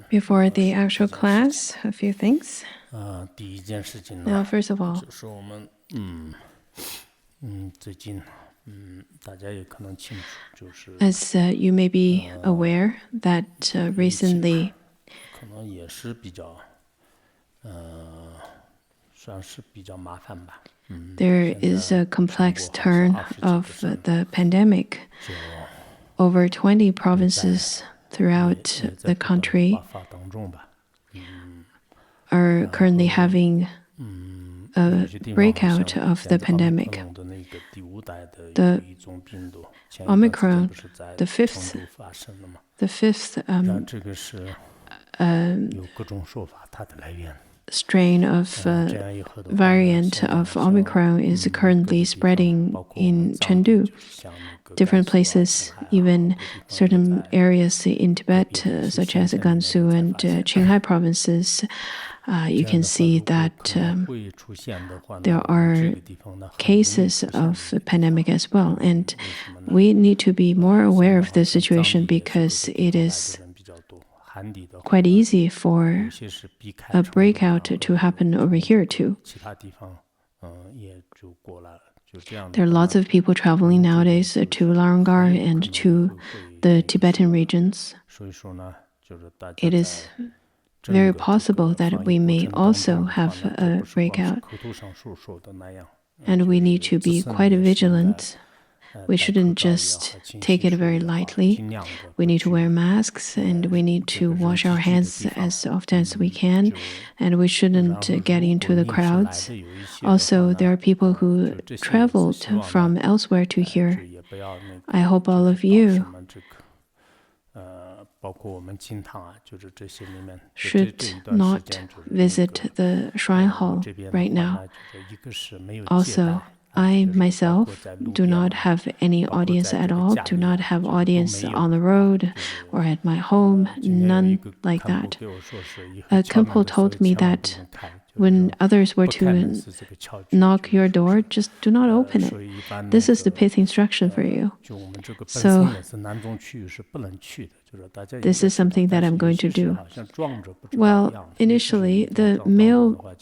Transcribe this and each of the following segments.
Before the actual class, a few things. Now, first of all, as you may be aware that recently there is a complex turn of the pandemic. Over 20 provinces throughout the country are currently having a breakout of the pandemic. The Omicron, the fifth strain of variant of Omicron is currently spreading in Chengdu. Different places, even certain areas in Tibet, such as Gansu and Qinghai provinces, you can see that there are cases of the pandemic as well. And we need to be more aware of the situation because it is quite easy for a breakout to happen over here too. There are lots of people traveling nowadays to Larungar and to the Tibetan regions. It is very possible that we may also have a breakout. And we need to be quite vigilant. We shouldn't just take it very lightly. We need to wear masks and we need to wash our hands as often as we can. And we shouldn't get into the crowds. Also, there are people who traveled from elsewhere to here. I hope all of you should not visit the shrine hall right now. Also, I myself do not have any audience at all, do not have audience on the road or at my home, none like that. Kempo told me that when others were to knock your door, just do not open it. This is the pith instruction for you. So this is something that I'm going to do. Well, initially, the male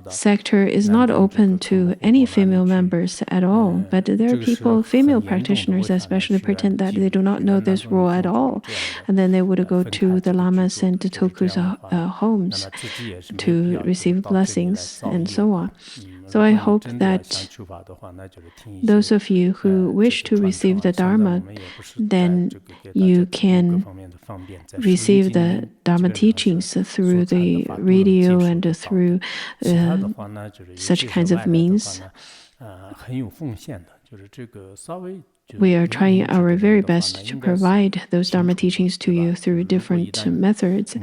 sector is not open to any female members at all. But there are people, female practitioners especially, pretend that they do not know this rule at all. And then they would go to the lamas and the tulkus' homes to receive blessings and so on. So I hope that those of you who wish to receive the Dharma, then you can receive the Dharma teachings through the radio and through such kinds of means. We are trying our very best to provide those Dharma teachings to you through different methods.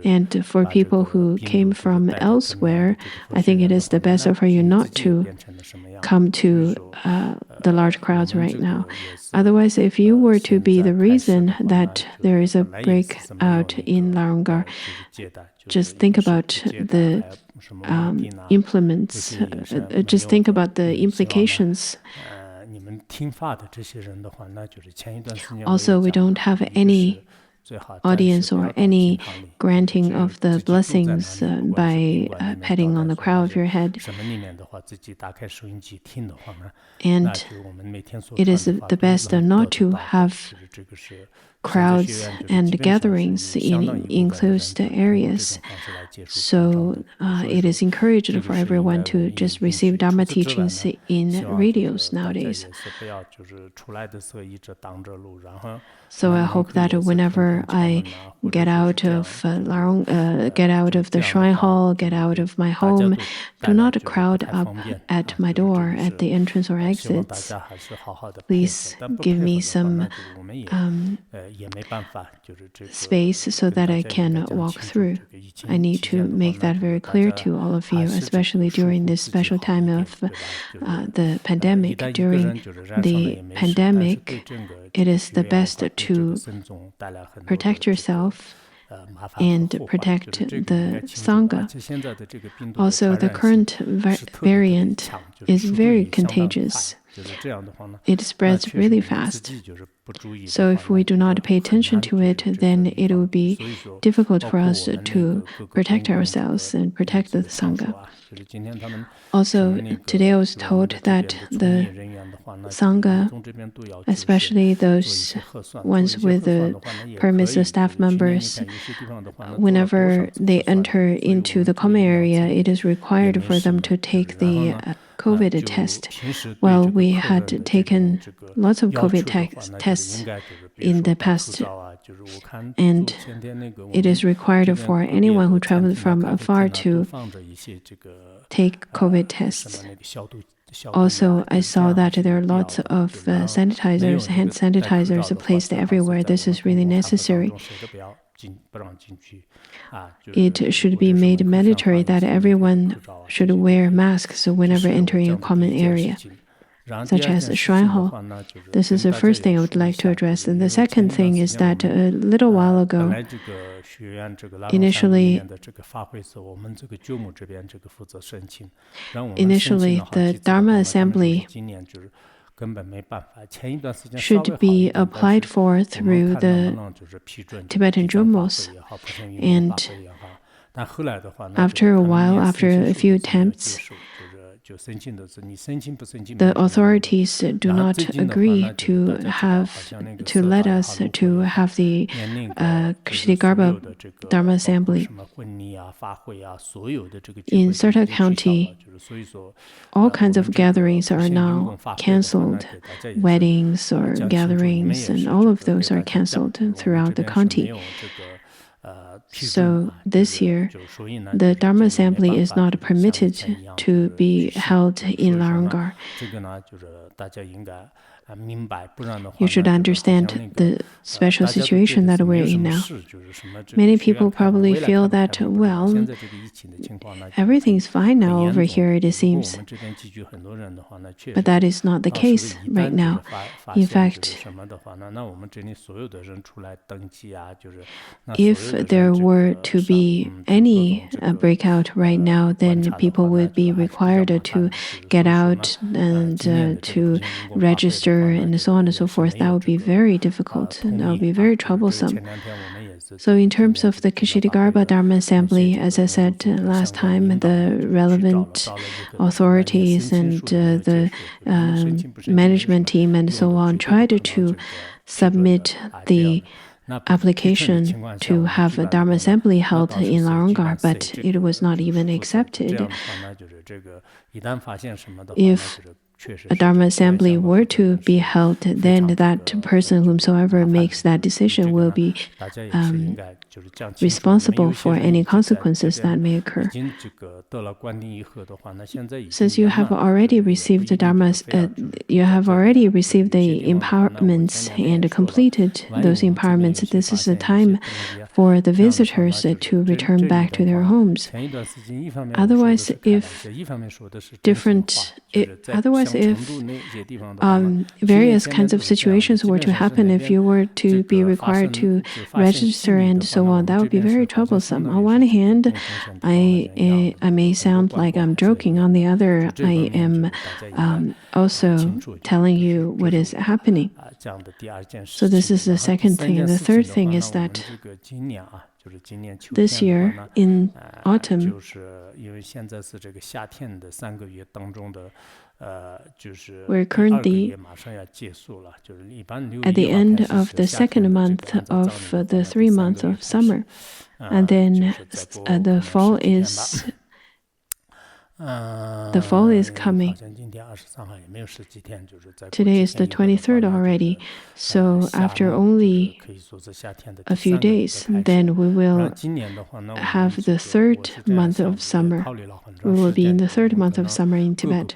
And for people who came from elsewhere, I think it is the best for you not to come to the large crowds right now. Otherwise, if you were to be the reason that there is a breakout in Larungar, just think about the implements, just think about the implications. Also, we don't have any audience or any granting of the blessings by patting on the crown of your head. And it is the best not to have crowds and gatherings in enclosed areas. So it is encouraged for everyone to just receive Dharma teachings in radios nowadays. So I hope that whenever I get out of the shrine hall, get out of my home, do not crowd up at my door at the entrance or exits. Please give me some space so that I can walk through. I need to make that very clear to all of you, especially during this special time of the pandemic. During the pandemic, it is the best to protect yourself and protect the Sangha. Also, the current variant is very contagious. it spreads really fast. So if we do not pay attention to it, then it will be difficult for us to protect ourselves and protect the Sangha. Also, today I was told that the Sangha, especially those ones with the permits, the staff members, whenever they enter into the common area, it is required for them to take the COVID test. Well, we had taken lots of COVID tests in the past, and it is required for anyone who traveled from afar to take COVID tests. Also, I saw that there are lots of sanitizers, hand sanitizers placed everywhere. This is really necessary. It should be made mandatory that everyone should wear masks whenever entering a common area, such as Shuanhou. This is the first thing I would like to address. And the second thing is that a little while ago, initially, the Dharma Assembly should be applied for through the Tibetan Jumos. And after a while, after a few attempts, the authorities do not agree to let us to have the Kshitigarbha Dharma Assembly. In Sartha County, all kinds of gatherings are now cancelled. Weddings or gatherings, and all of those are cancelled throughout the county. So this year, the Dharma Assembly is not permitted to be held in Larangar. You should understand the special situation that we're in now. Many people probably feel that, well, everything's fine now over here, it seems. But that is not the case right now. In fact, if there were to be any breakout right now, then people would be required to get out and to register and so on and so forth. That would be very difficult and that would be very troublesome. So in terms of the Kshitigarbha Dharma Assembly, as I said last time, the relevant authorities and the management team and so on tried to submit the application to have a Dharma Assembly held in Larangar, but it was not even accepted. If a Dharma Assembly were to be held, then that person whomsoever makes that decision will be responsible for any consequences that may occur. Since you have already received the you have already received the empowerments and completed those empowerments, this is the time for the visitors to return back to their homes. Otherwise, if various kinds of situations were to happen, if you were to be required to register and so on, that would be very troublesome. On one hand, I may sound like I'm joking. On the other, I am also telling you what is happening. So this is the second thing. And the third thing is that this year, in autumn, we're currently at the end of the second month of the 3 months of summer. And then the fall is coming. Today is the 23rd already, so after only a few days, then we will have the third month of summer. We will be in the third month of summer in Tibet.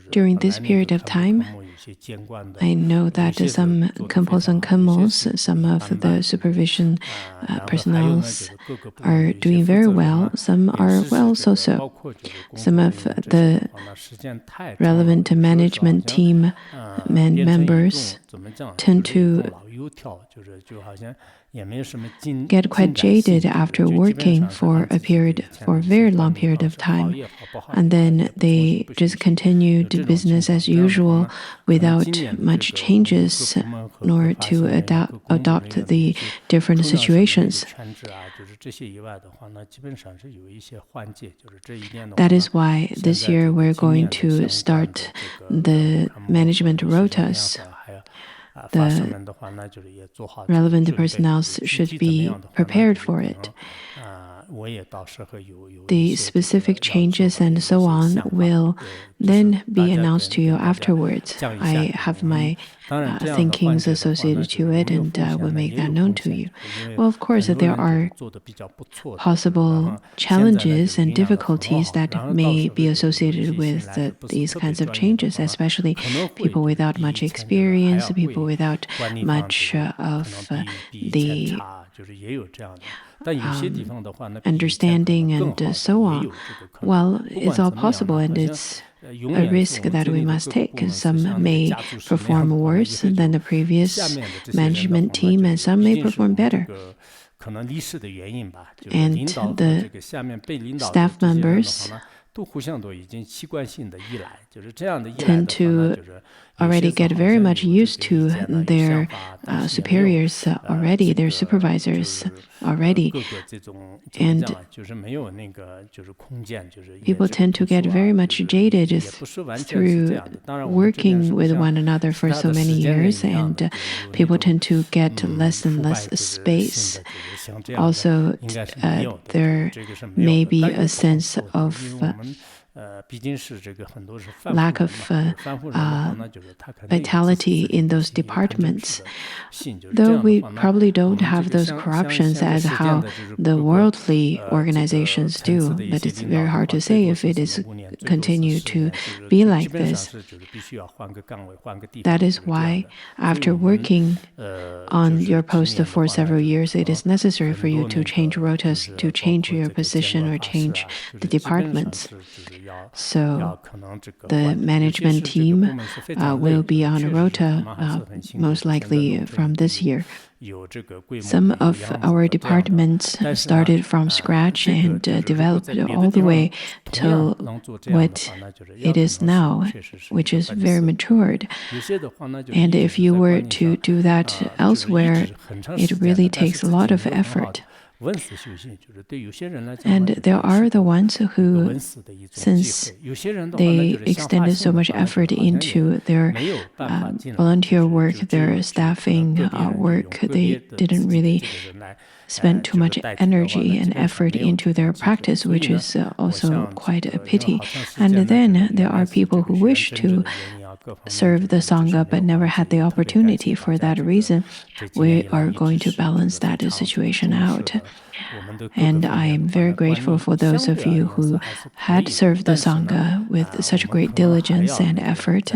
During this period of time, I know that some Kempos and Kemmels, some of the supervision personnel are doing very well. Some are well so-so. Some of the relevant management team members tend to get quite jaded after working for a very long period of time, and then they just continue to business as usual without much changes, nor to adopt the different situations. That is why this year we're going to start the management rotas. The relevant personnel should be prepared for it. The specific changes and so on will then be announced to you afterwards. I have my thinkings associated to it, and will make that known to you. Well, of course, there are possible challenges and difficulties that may be associated with these kinds of changes, especially people without much experience, people without much of the understanding and so on. Well, it's all possible, and it's a risk that we must take. Some may perform worse than the previous management team, and some may perform better. And the staff members tend to already get very much used to their superiors already, their supervisors already. And people tend to get very much jaded through working with one another for so many years, and people tend to get less and less space. Also, there may be a sense of lack of vitality in those departments. Though we probably don't have those corruptions as how the worldly organizations do, but it's very hard to say if it is continue to be like this. That is why after working on your post for several years, it is necessary for you to change rotas, to change your position or change the departments. So the management team will be on a rota most likely from this year. Some of our departments started from scratch and developed all the way to what it is now, which is very matured. And if you were to do that elsewhere, it really takes a lot of effort. And there are the ones who, since they extended so much effort into their volunteer work, their staffing work, they didn't really spend too much energy and effort into their practice, which is also quite a pity. And then there are people who wish to serve the Sangha but never had the opportunity. For that reason, we are going to balance that situation out. And I am very grateful for those of you who had served the Sangha with such great diligence and effort.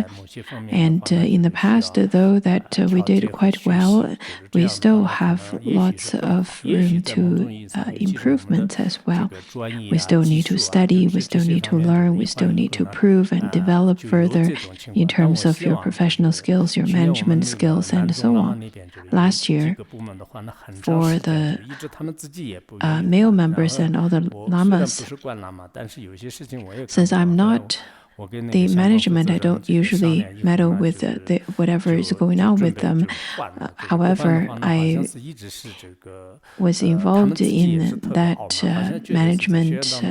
And in the past, though that we did quite well, we still have lots of room to improvement as well. We still need to study, we still need to learn, we still need to prove and develop further in terms of your professional skills, your management skills, and so on. Last year, for the male members and all the lamas, since I'm not the management, I don't usually meddle with whatever is going on with them. However, I was involved in that management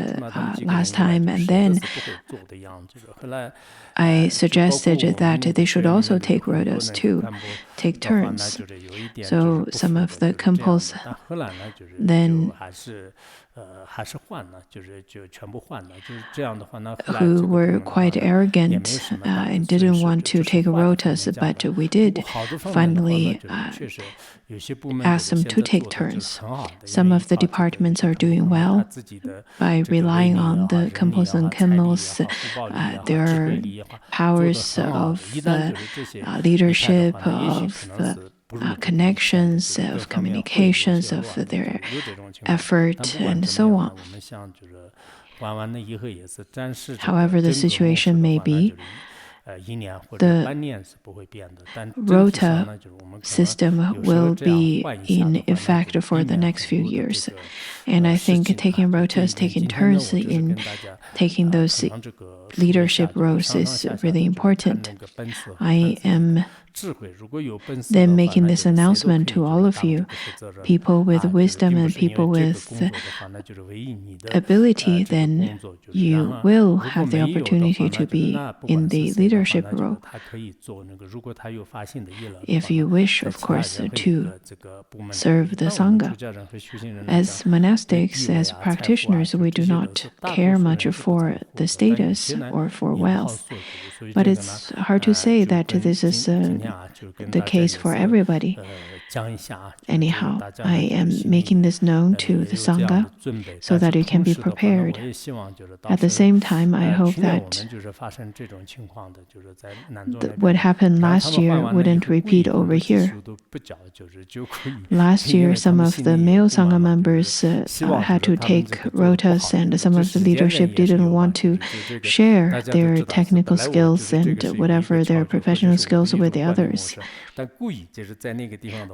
last time, and then I suggested that they should also take rotas too, take turns. So some of the Kempos then who were quite arrogant and didn't want to take rotas, but we did finally ask them to take turns. Some of the departments are doing well by relying on the composite chemicals, their powers of leadership, of connections, of communications, of their effort, and so on. However the situation may be, the rota system will be in effect for the next few years. And I think taking rotas, taking turns in taking those leadership roles is really important. I am then making this announcement to all of you, people with wisdom and people with ability, then you will have the opportunity to be in the leadership role. If you wish, of course, to serve the Sangha. As monastics, as practitioners, we do not care much for the status or for wealth. But it's hard to say that this is the case for everybody. Anyhow, I am making this known to the Sangha so that you can be prepared. At the same time, I hope that what happened last year wouldn't repeat over here. Last year, some of the male Sangha members had to take rotas, and some of the leadership didn't want to share their technical skills and whatever their professional skills with the others.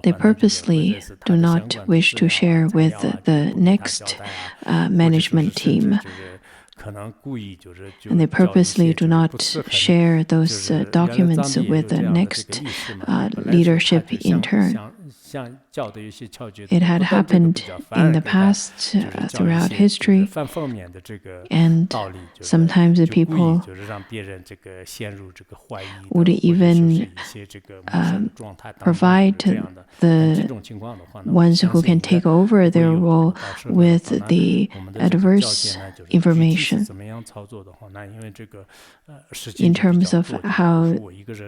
They purposely do not wish to share with the next management team. And they purposely do not share those documents with the next leadership in turn. It had happened in the past throughout history, and sometimes the people would even provide the ones who can take over their role with the adverse information. In terms of how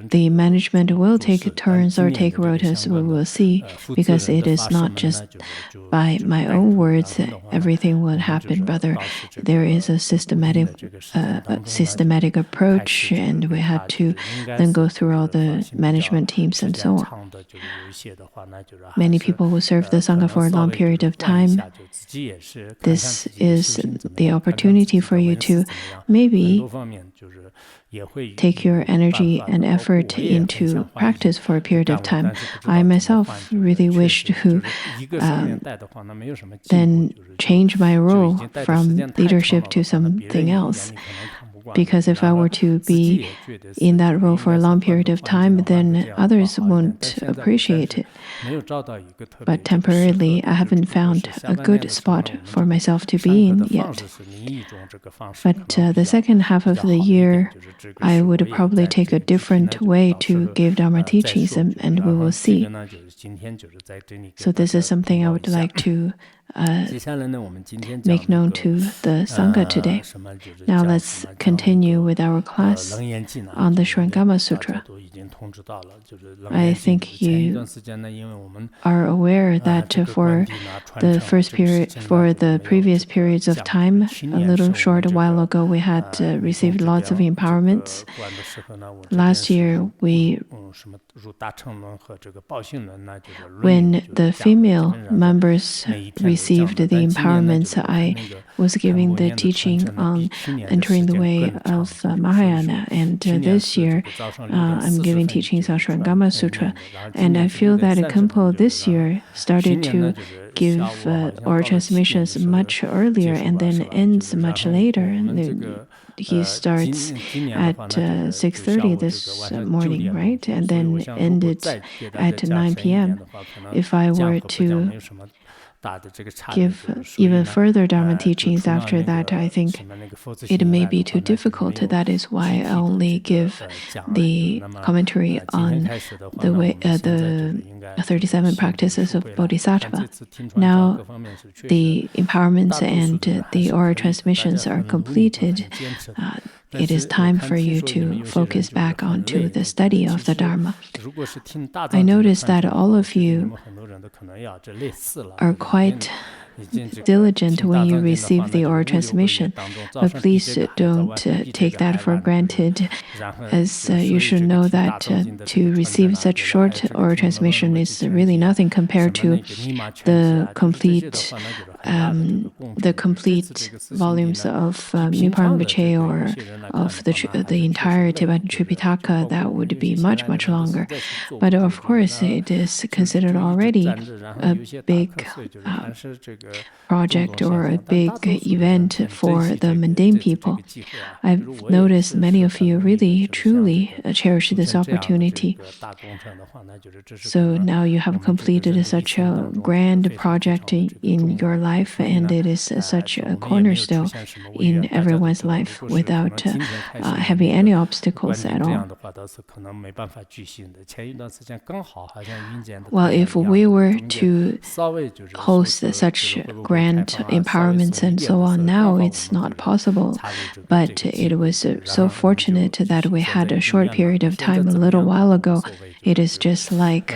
the management will take turns or take rotas, we will see, because it is not just by my own words everything will happen. Rather, there is a systematic approach, and we had to then go through all the management teams and so on. Many people will serve the Sangha for a long period of time. This is the opportunity for you to maybe take your energy and effort into practice for a period of time. I myself really wish to then change my role from leadership to something else. Because if I were to be in that role for a long period of time, then others won't appreciate it. But temporarily, I haven't found a good spot for myself to be in yet. But the second half of the year, I would probably take a different way to give Dharma teachings, and we will see. So this is something I would like to make known to the Sangha today. Now let's continue with our class on the Surangama Sutra. I think you are aware that for the previous periods of time, a little short while ago, we had received lots of empowerments. Last year, when the female members received the empowerments, I was giving the teaching on entering the way of Mahayana. And this year, I'm giving teachings on Surangama Sutra. And I feel that Khenpo this year started to give oral transmissions much earlier and then ends much later. And he starts at 6:30 this morning, right? And then ended at 9 p.m. If I were to give even further Dharma teachings after that, I think it may be too difficult. That is why I only give the commentary on the 37 practices of Bodhisattva. Now, the empowerments and the oral transmissions are completed. It is time for you to focus back onto the study of the Dharma. I notice that all of you are quite diligent when you receive the oral transmission, but please don't take that for granted, as you should know that to receive such short oral transmission is really nothing compared to the complete volumes of Mipham Rinpoche or of the entire Tibetan Tripitaka. That would be much, much longer. But of course, it is considered already a big project or a big event for the mundane people. I've noticed many of you really, truly cherish this opportunity. So now you have completed such a grand project in your life, and it is such a cornerstone in everyone's life without having any obstacles at all. Well, if we were to host such grand empowerments and so on, now it's not possible. But it was so fortunate that we had a short period of time a little while ago. It is just like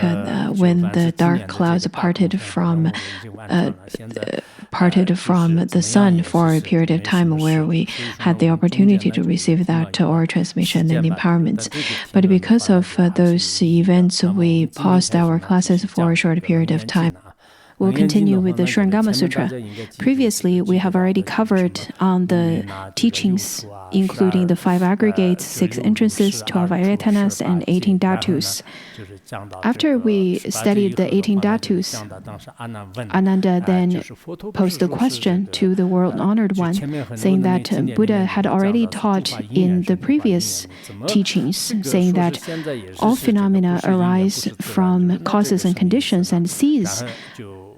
when the dark clouds parted from the sun for a period of time, where we had the opportunity to receive that oral transmission and empowerments. But because of those events, we paused our classes for a short period of time. We'll continue with the Surangama Sutra. Previously, we have already covered on the teachings, including the 5 aggregates, 6 entrances, 12 ayatanas, and 18 dhatus. After we studied the 18 dhatus, Ananda then posed a question to the world-honored one, saying that Buddha had already taught in the previous teachings, saying that all phenomena arise from causes and conditions and cease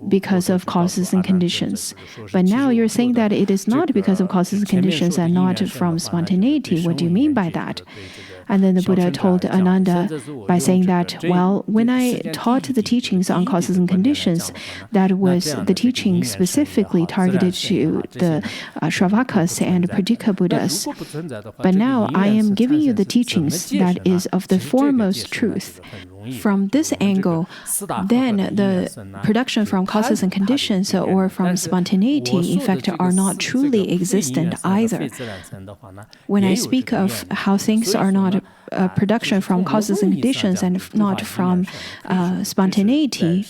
because of causes and conditions. But now you're saying that it is not because of causes and conditions and not from spontaneity. What do you mean by that? And then the Buddha told Ananda by saying that, well, when I taught the teachings on causes and conditions, that was the teaching specifically targeted to the Shravakas and Pradika Buddhas. But now I am giving you the teachings that is of the foremost truth. From this angle, then the production from causes and conditions or from spontaneity, in fact, are not truly existent either. When I speak of how things are not production from causes and conditions and not from spontaneity,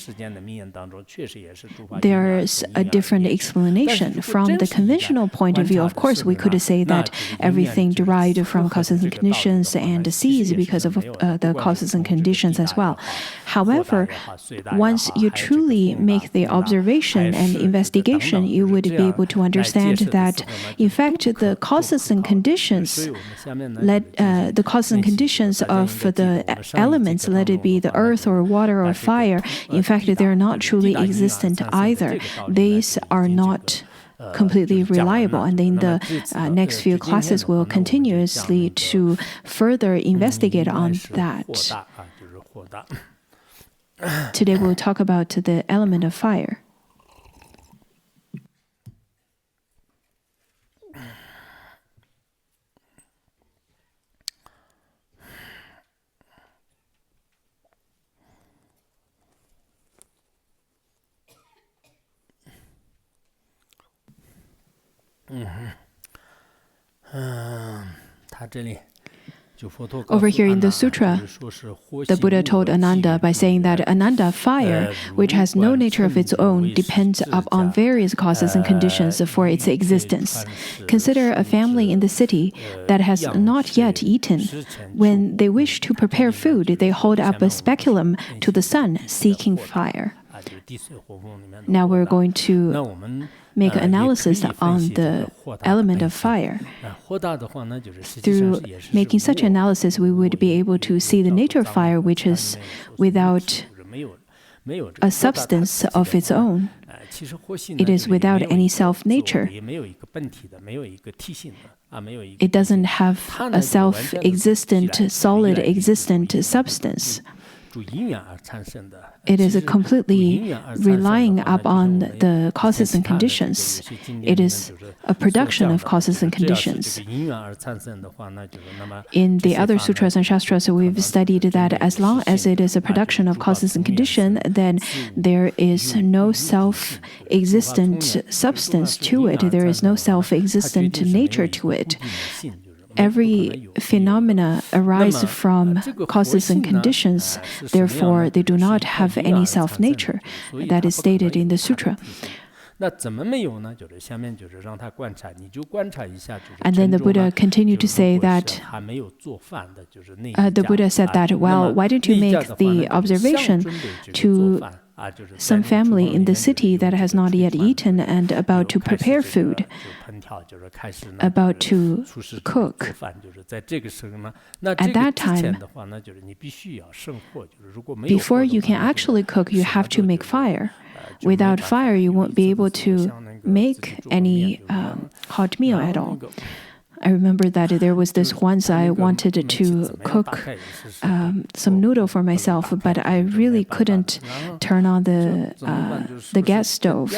there's a different explanation. From the conventional point of view, of course, we could say that everything derived from causes and conditions and ceased because of the causes and conditions as well. However, once you truly make the observation and investigation, you would be able to understand that, in fact, the causes and conditions of the elements, let it be the earth or water or fire, in fact, they're not truly existent either. These are not completely reliable. And in the next few classes, we'll continuously to further investigate on that. Today, we'll talk about the element of fire. Over here in the sutra, the Buddha told Ananda by saying that Ananda, fire, which has no nature of its own, depends upon various causes and conditions for its existence. Consider a family in the city that has not yet eaten. When they wish to prepare food, they hold up a speculum to the sun, seeking fire. Now we're going to make an analysis on the element of fire. Through making such analysis, we would be able to see the nature of fire, which is without a substance of its own. It is without any self-nature. It doesn't have a self-existent, solid existent substance. It is completely relying upon the causes and conditions. It is a production of causes and conditions. In the other sutras and shastras, we've studied that as long as it is a production of causes and condition, then there is no self-existent substance to it. There is no self-existent nature to it. Every phenomena arise from causes and conditions, therefore they do not have any self-nature. That is stated in the sutra. And then the Buddha continued to say that, the Buddha said that, well, why don't you make the observation to some family in the city that has not yet eaten and about to prepare food, about to cook. At that time, before you can actually cook, you have to make fire. Without fire, you won't be able to make any hot meal at all. I remember that there was this once I wanted to cook some noodle for myself, but I really couldn't turn on the gas stove.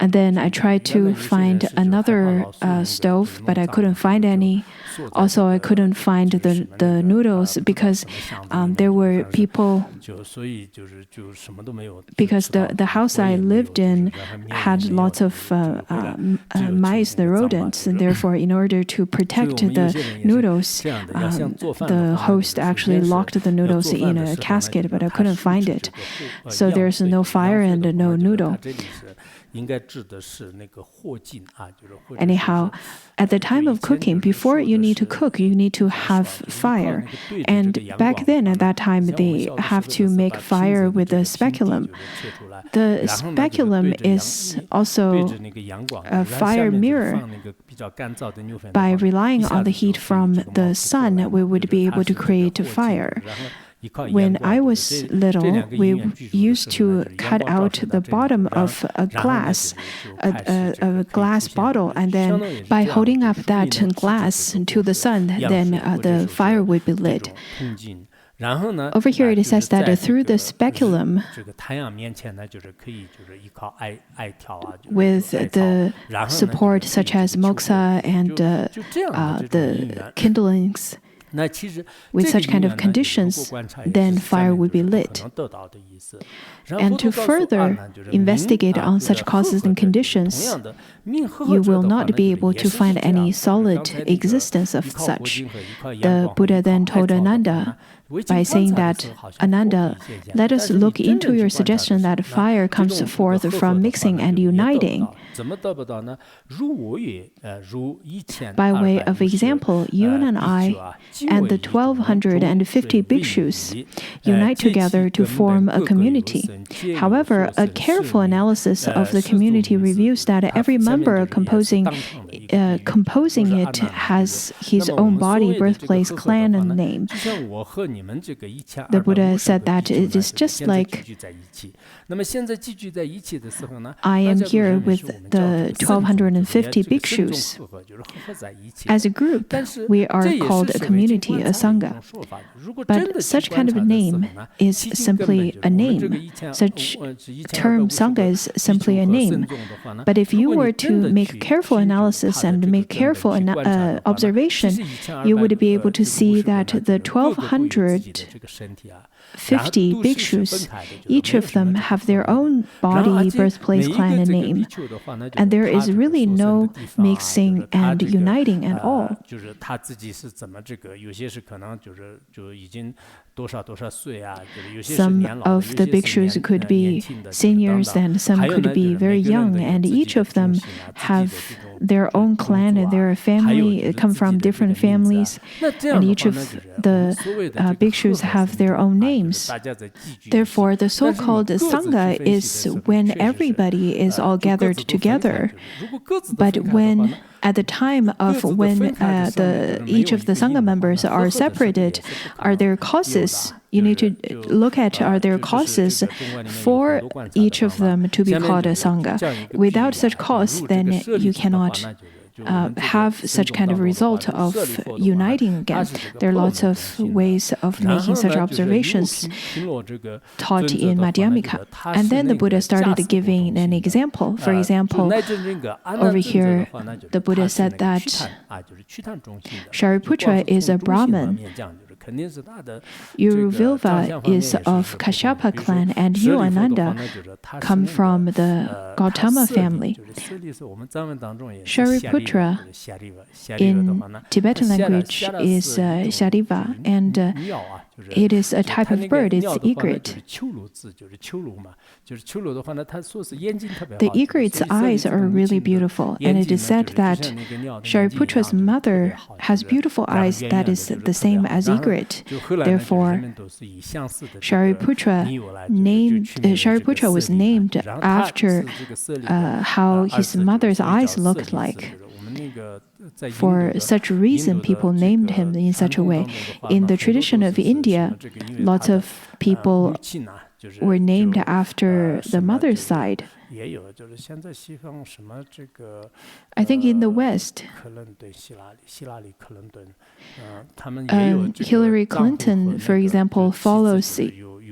And then I tried to find another stove, but I couldn't find any. Also, I couldn't find the noodles because there were people. Because the house I lived in had lots of mice, the rodents, and therefore, in order to protect the noodles, the host actually locked the noodles in a casket, but I couldn't find it. So there's no fire and no noodle. Anyhow, at the time of cooking, before you need to cook, you need to have fire. And back then, at that time, they have to make fire with a speculum. The speculum is also a fire mirror. By relying on the heat from the sun, we would be able to create a fire. When I was little, we used to cut out the bottom of a glass bottle, and then by holding up that glass to the sun, then the fire would be lit. Over here it says that through the speculum, with the support such as moksha and the kindlings, with such kind of conditions, then fire will be lit. And to further investigate on such causes and conditions, you will not be able to find any solid existence of such. The Buddha then told Ananda, by saying that, Ananda, let us look into your suggestion that fire comes forth from mixing and uniting. By way of example, you and I and the 1,250 bhikshus unite together to form a community. However, a careful analysis of the community reveals that every member composing it has his own body, birthplace, clan, and name. The Buddha said that it is just like I am here with the 1,250 bhikshus. As a group, we are called a community, a sangha. But such kind of a name is simply a name. Such term sangha is simply a name. But if you were to make careful analysis and make careful observation, you would be able to see that the 1,250 bhikshus, each of them have their own body, birthplace, clan, and name. And there is really no mixing and uniting at all. Some of the bhikshus could be seniors and some could be very young, and each of them have their own clan and their family, come from different families, and each of the bhikshus have their own names. Therefore, the so-called sangha is when everybody is all gathered together. But when at the time of when each of the sangha members are separated, are there causes you need to look at are there causes for each of them to be called a Sangha. Without such cause, then you cannot have such kind of result of uniting again. There are lots of ways of making such observations taught in Madhyamika. And then the Buddha started giving an example. For example, over here, the Buddha said that Shariputra is a Brahmin. Uruvilva is of Kashyapa clan, and you, Ananda, come from the Gautama family. Shariputra in Tibetan language is Shariva, and it is a type of bird. It's egret. The egret's eyes are really beautiful, and it is said that Shariputra's mother has beautiful eyes that is the same as egret. Therefore, Shariputra was named after how his mother's eyes looked like. For such reason, people named him in such a way. In the tradition of India, lots of people were named after the mother's side. I think in the West, Hillary Clinton, for example, follows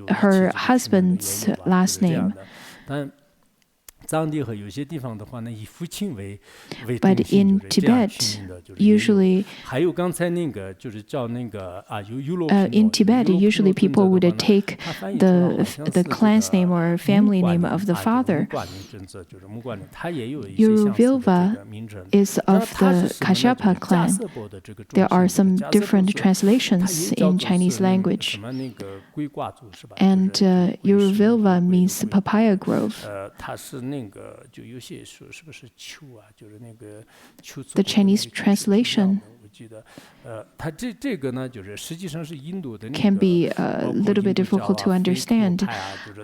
her husband's last name. But in Tibet, usually people would take the clan's name or family name of the father. Uruvilva is of the Kashyapa clan. There are some different translations in Chinese language. And Uruvilva means papaya grove. The Chinese translation can be a little bit difficult to understand,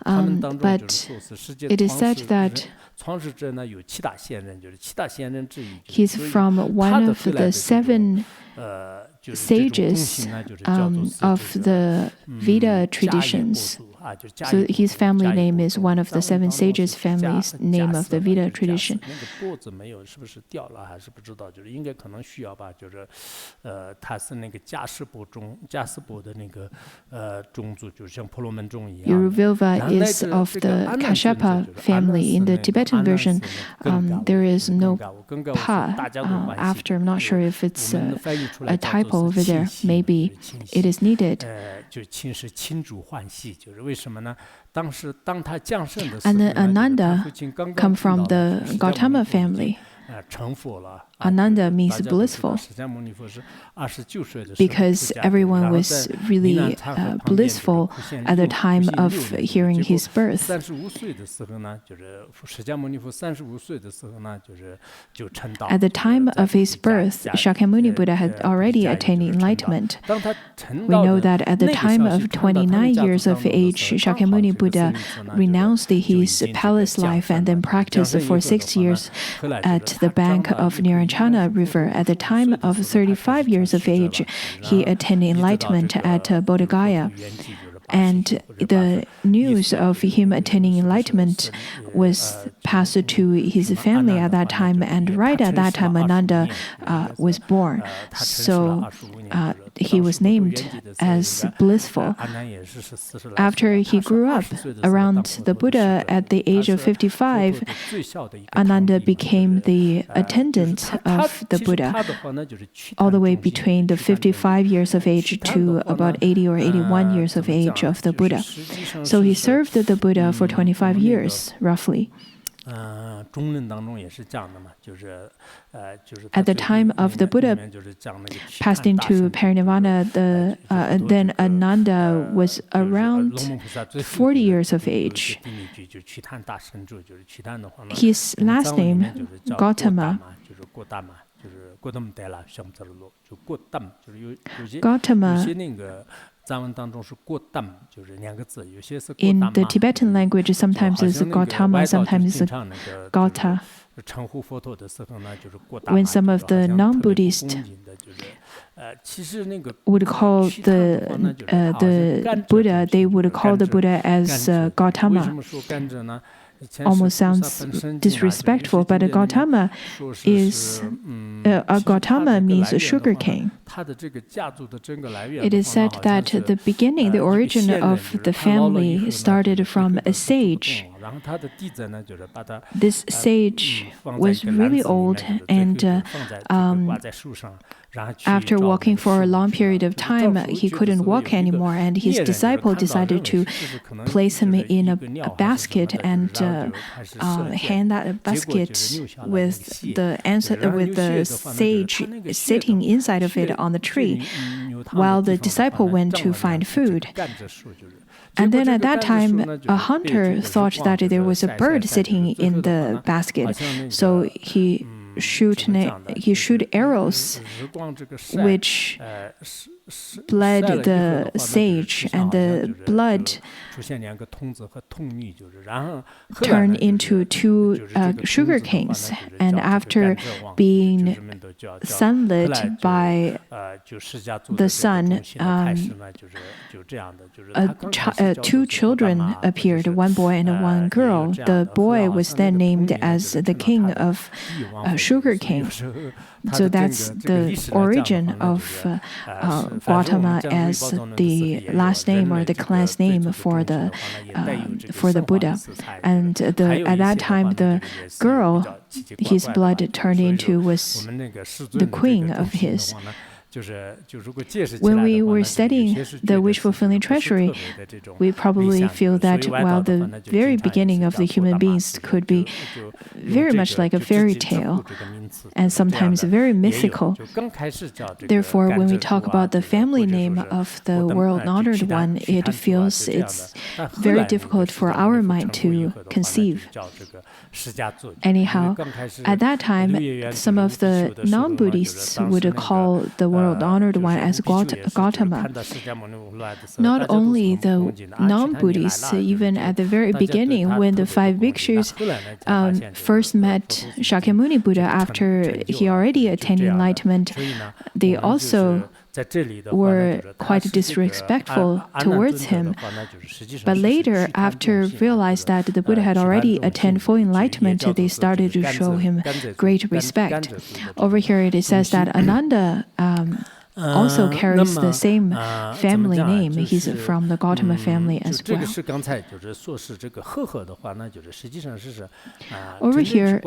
but it is said that he's from one of the 7 sages of the Veda traditions. So his family name is one of the 7 sages family's name of the Veda tradition. Uruvilva is of the Kashyapa family. In the Tibetan version, there is no pa after. I'm not sure if it's a typo over there. Maybe it is needed. And then Ananda come from the Gautama family. Ananda means blissful, because everyone was really blissful at the time of hearing his birth. At the time of his birth, Shakyamuni Buddha had already attained enlightenment. We know that at the time of 29 years of age, Shakyamuni Buddha renounced his palace life and then practiced for 6 years at the bank of Niranjana River. At the time of 35 years of age, he attained enlightenment at Bodh Gaya. And the news of him attaining enlightenment was passed to his family at that time, and right at that time Ananda was born. So he was named as blissful. After he grew up around the Buddha at the age of 55, Ananda became the attendant of the Buddha, all the way between the 55 years of age to about 80 or 81 years of age of the Buddha. So he served the Buddha for 25 years, roughly. At the time of the Buddha passed into parinirvana, then Ananda was around 40 years of age. His last name, Gautama, in the Tibetan language, sometimes it's Gautama, sometimes it's Gauta. when some of the non-Buddhists would call the Buddha, they would call the Buddha as Gautama. Almost sounds disrespectful, but Gautama means a sugar cane. It is said that the beginning, the origin of the family started from a sage. This sage was really old, and after walking for a long period of time, he couldn't walk anymore, and his disciple decided to place him in a basket and hand that basket with the sage sitting inside of it on the tree, while the disciple went to find food. And then at that time, a hunter thought that there was a bird sitting in the basket, so he shoot arrows, which bled the sage, and the blood turned into two sugar canes. And after being sunlit by the sun, two children appeared, one boy and one girl. The boy was then named as the king of sugar cane. So that's the origin of Gautama as the last name or the clan's name for the Buddha. And at that time, the girl his blood turned into was the queen of his. When we were studying the wish-fulfilling treasury, we probably feel that while the very beginning of the human beings could be very much like a fairy tale and sometimes very mythical. Therefore, when we talk about the family name of the world-honored one, it feels it's very difficult for our mind to conceive. Anyhow, at that time, some of the non-Buddhists would call the world-honored one as Gautama. Not only the non-Buddhists, even at the very beginning, when the five bhikshus first met Shakyamuni Buddha after he already attained enlightenment, they also were quite disrespectful towards him. But later, after realized that the Buddha had already attained full enlightenment, they started to show him great respect. Over here, it says that Ananda also carries the same family name. He's from the Gautama family as well. Over here,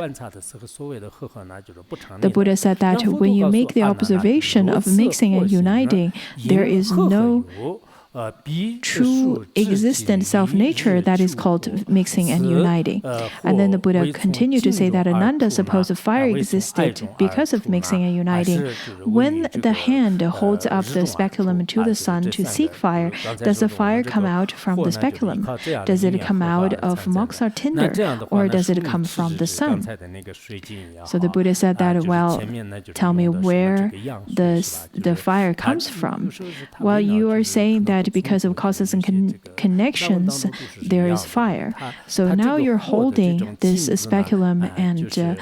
the Buddha said that when you make the observation of mixing and uniting, there is no true existent self-nature that is called mixing and uniting. And then the Buddha continued to say that Ananda supposed fire existed because of mixing and uniting. When the hand holds up the speculum to the sun to seek fire, does the fire come out from the speculum? Does it come out of mox or tinder, or does it come from the sun? So the Buddha said that, well, tell me where the fire comes from. Well, you are saying that because of causes and connections, there is fire. So now you're holding this speculum and the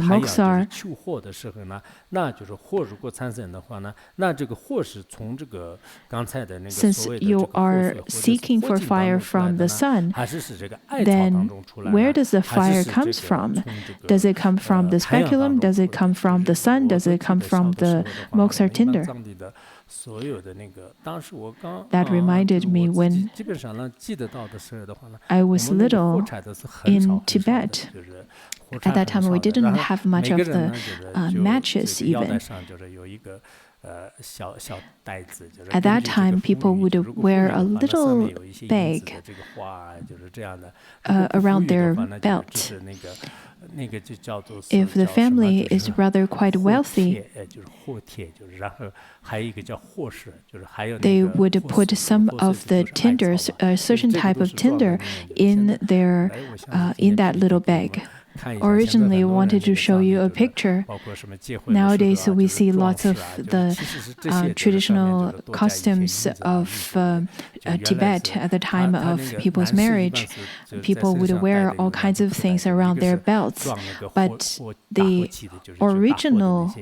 moksar. Since you are seeking for fire from the sun, then where does the fire come from? Does it come from the speculum? Does it come from the sun? Does it come from the moksar tinder? That reminded me when I was little in Tibet. At that time, we didn't have much of the matches even. At that time, people would wear a little bag around their belt. If the family is rather quite wealthy, they would put some of the tinders, a certain type of tinder, in that little bag. originally wanted to show you a picture. Nowadays, we see lots of the traditional costumes of Tibet at the time of people's marriage. People would wear all kinds of things around their belts, but the original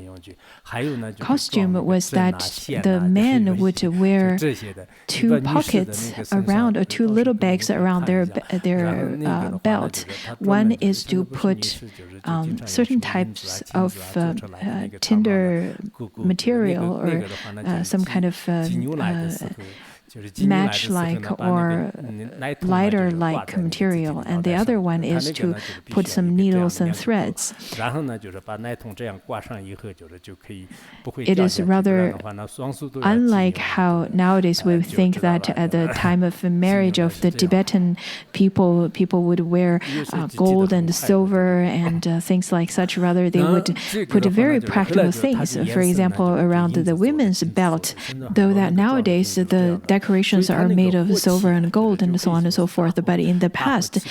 costume was that the men would wear two pockets around, or two little bags around their belt. One is to put certain types of tinder material or some kind of match-like or lighter-like material, and the other one is to put some needles and threads. It is rather unlike how nowadays we think that at the time of marriage of the Tibetan people would wear gold and silver and things like such. Rather, they would put very practical things. For example, around the women's belt, though that nowadays the decorations are made of silver and gold and so on and so forth. But in the past,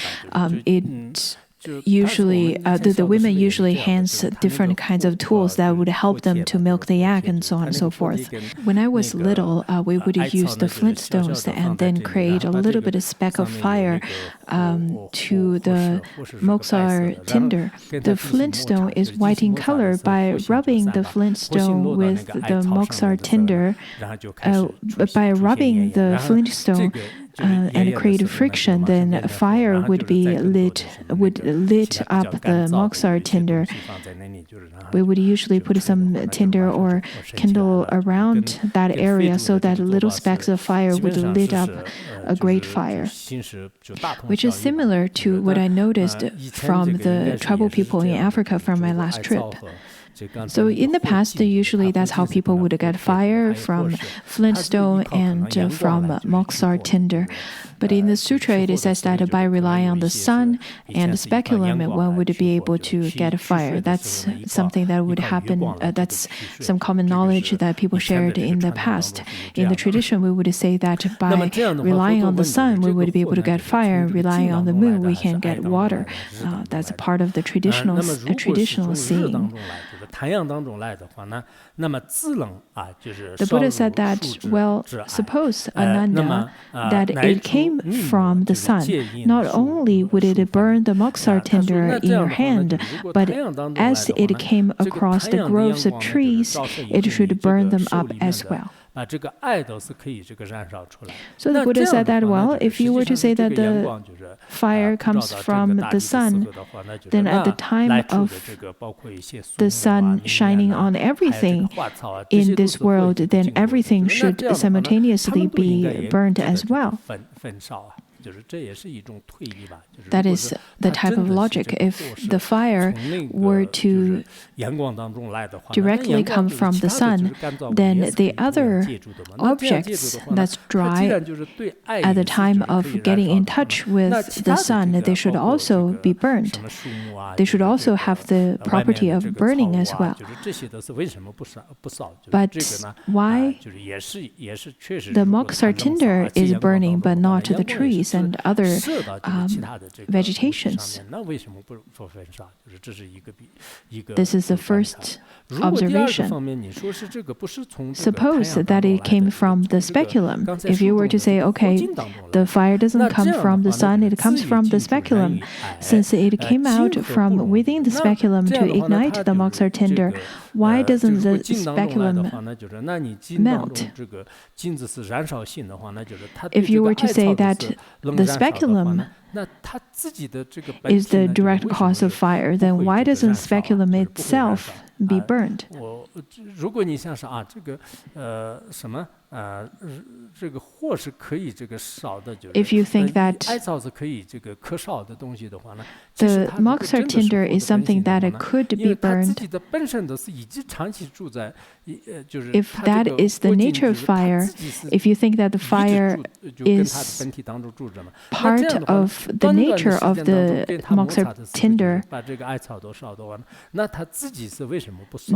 the women usually hands different kinds of tools that would help them to milk the yak and so on and so forth. When I was little, we would use the flintstones and then create a little bit of speck of fire to the moksar tinder. The flintstone is white in color. By rubbing the flintstone with the moksar tinder, by rubbing the flintstone and create friction, then fire would lit up the moksar tinder. We would usually put some tinder or kindle around that area so that little specks of fire would lit up a great fire, which is similar to what I noticed from the tribal people in Africa from my last trip. So in the past, usually that's how people would get fire, from flintstone and from moksar tinder. But in the sutra, it says that by relying on the sun and speculum, one would be able to get fire. That's something that would happen. That's some common knowledge that people shared in the past. In the tradition, we would say that by relying on the sun, we would be able to get fire. Relying on the moon, we can get water. That's a part of the traditional seeing. The Buddha said that, well, suppose, Ananda, that it came from the sun. Not only would it burn the moksar tinder in your hand, but as it came across the groves of trees, it should burn them up as well. So the Buddha said that, well, if you were to say that the fire comes from the sun, then at the time of the sun shining on everything in this world, then everything should simultaneously be burned as well. That is the type of logic. If the fire were to directly come from the sun, then the other objects that's dry at the time of getting in touch with the sun, they should also be burned. They should also have the property of burning as well. But why the moksar tinder is burning but not the trees and other vegetations? This is the first observation. Suppose that it came from the speculum. If you were to say, okay, the fire doesn't come from the sun, it comes from the speculum. Since it came out from within the speculum to ignite the moksar tinder, why doesn't the speculum melt? If you were to say that the speculum is the direct cause of fire, then why doesn't speculum itself be burned? If you think that the moksar tinder is something that could be burned, if that is the nature of fire, if you think that the fire is part of the nature of the moksar tinder,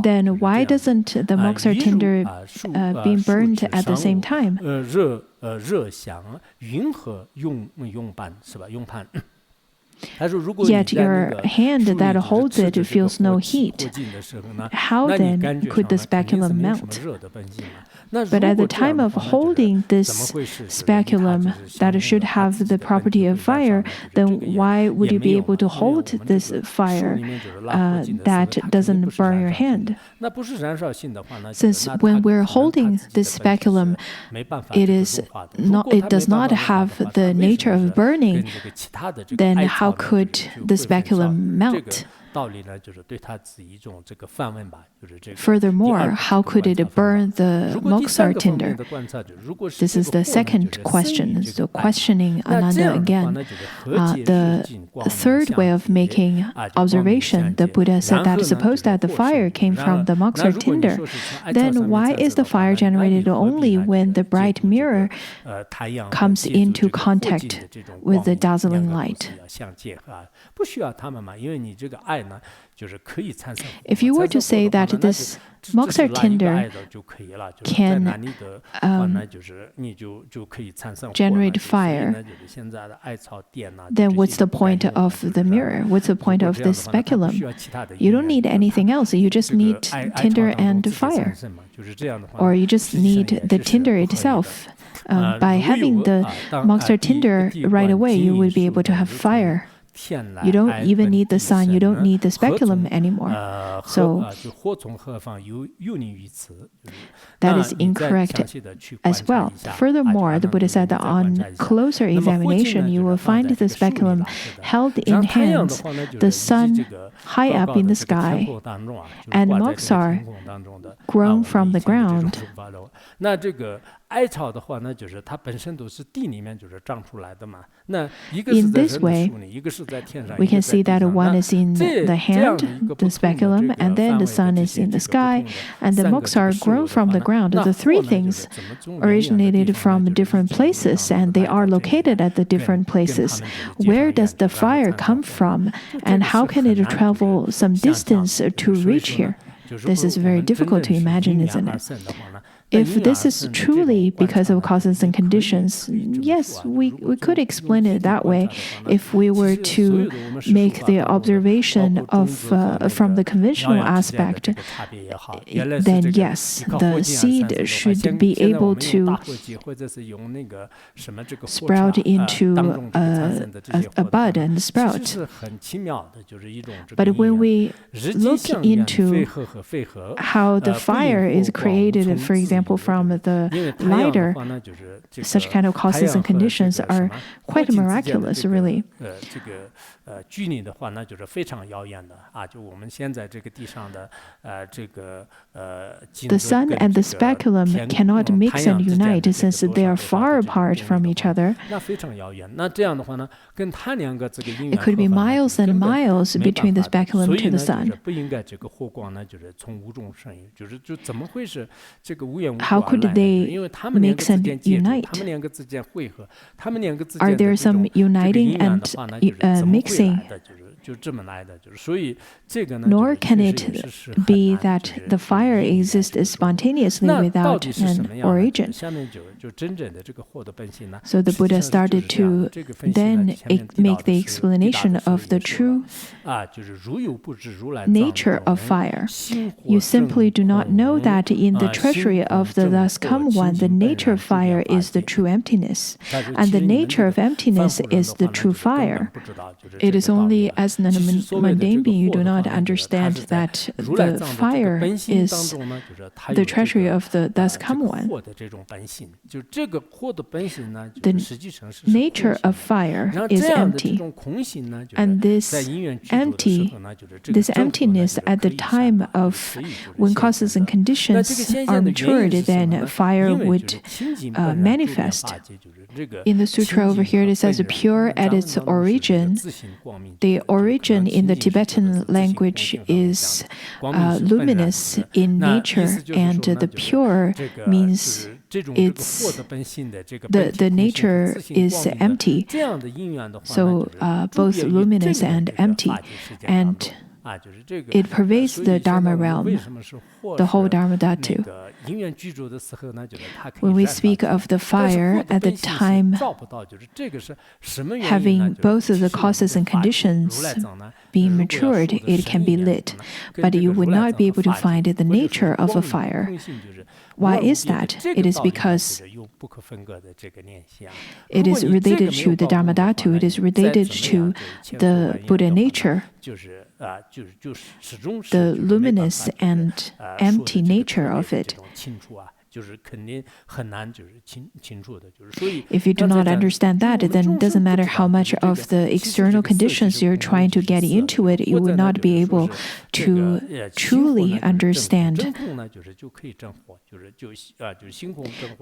then why doesn't the moksar tinder be burned at the same time? yet your hand that holds it feels no heat. How then could the speculum melt? But at the time of holding this speculum that should have the property of fire, then why would you be able to hold this fire that doesn't burn your hand? Since when we're holding this speculum, it does not have the nature of burning, then how could the speculum melt? Furthermore, how could it burn the moksar tinder? This is the second question. So questioning Ananda again. The third way of making observation, the Buddha said that suppose that the fire came from the moksar tinder, then why is the fire generated only when the bright mirror comes into contact with the dazzling light? If you were to say that this moksar tinder can generate fire, then what's the point of the mirror? What's the point of this speculum? You don't need anything else. You just need tinder and fire. Or you just need the tinder itself. By having the moksar tinder right away, you would be able to have fire. You don't even need the sun, you don't need the speculum anymore. So that is incorrect as well. Furthermore, the Buddha said that on closer examination, you will find the speculum held in hands, the sun high up in the sky, and moksar grown from the ground. In this way, we can see that one is in the hand, the speculum, and then the sun is in the sky, and the moksar grown from the ground. The three things originated from different places, and they are located at the different places. Where does the fire come from, and how can it travel some distance to reach here? This is very difficult to imagine, isn't it? If this is truly because of causes and conditions, yes, we could explain it that way. If we were to make the observation of from the conventional aspect, then yes, the seed should be able to sprout into a bud and sprout. But when we look into how the fire is created, for example, from the lighter, such kind of causes and conditions are quite miraculous, really. The sun and the speculum cannot mix and unite since they are far apart from each other. It could be miles and miles between the speculum to the sun. How could they mix and unite? Are there some uniting and mixing? Nor can it be that the fire exists spontaneously without an origin. So the Buddha started to then make the explanation of the true nature of fire. You simply do not know that in the treasury of the thus come one, the nature of fire is the true emptiness, and the nature of emptiness is the true fire. It is only as a mundane being you do not understand that the fire is the treasury of the thus come one. The nature of fire is empty, and this emptiness at the time of when causes and conditions are matured, then fire would manifest. In the sutra over here, it says pure at its origin. The origin in the Tibetan language is luminous in nature, and the pure means the nature is empty. So both luminous and empty. And it pervades the Dharma realm, the whole Dharma Dhatu. When we speak of the fire at the time having both of the causes and conditions being matured, it can be lit. But you would not be able to find the nature of a fire. Why is that? It is because it is related to the Dharma Dhatu, it is related to the Buddha nature, the luminous and empty nature of it. If you do not understand that, then it doesn't matter how much of the external conditions you're trying to get into it, you will not be able to truly understand.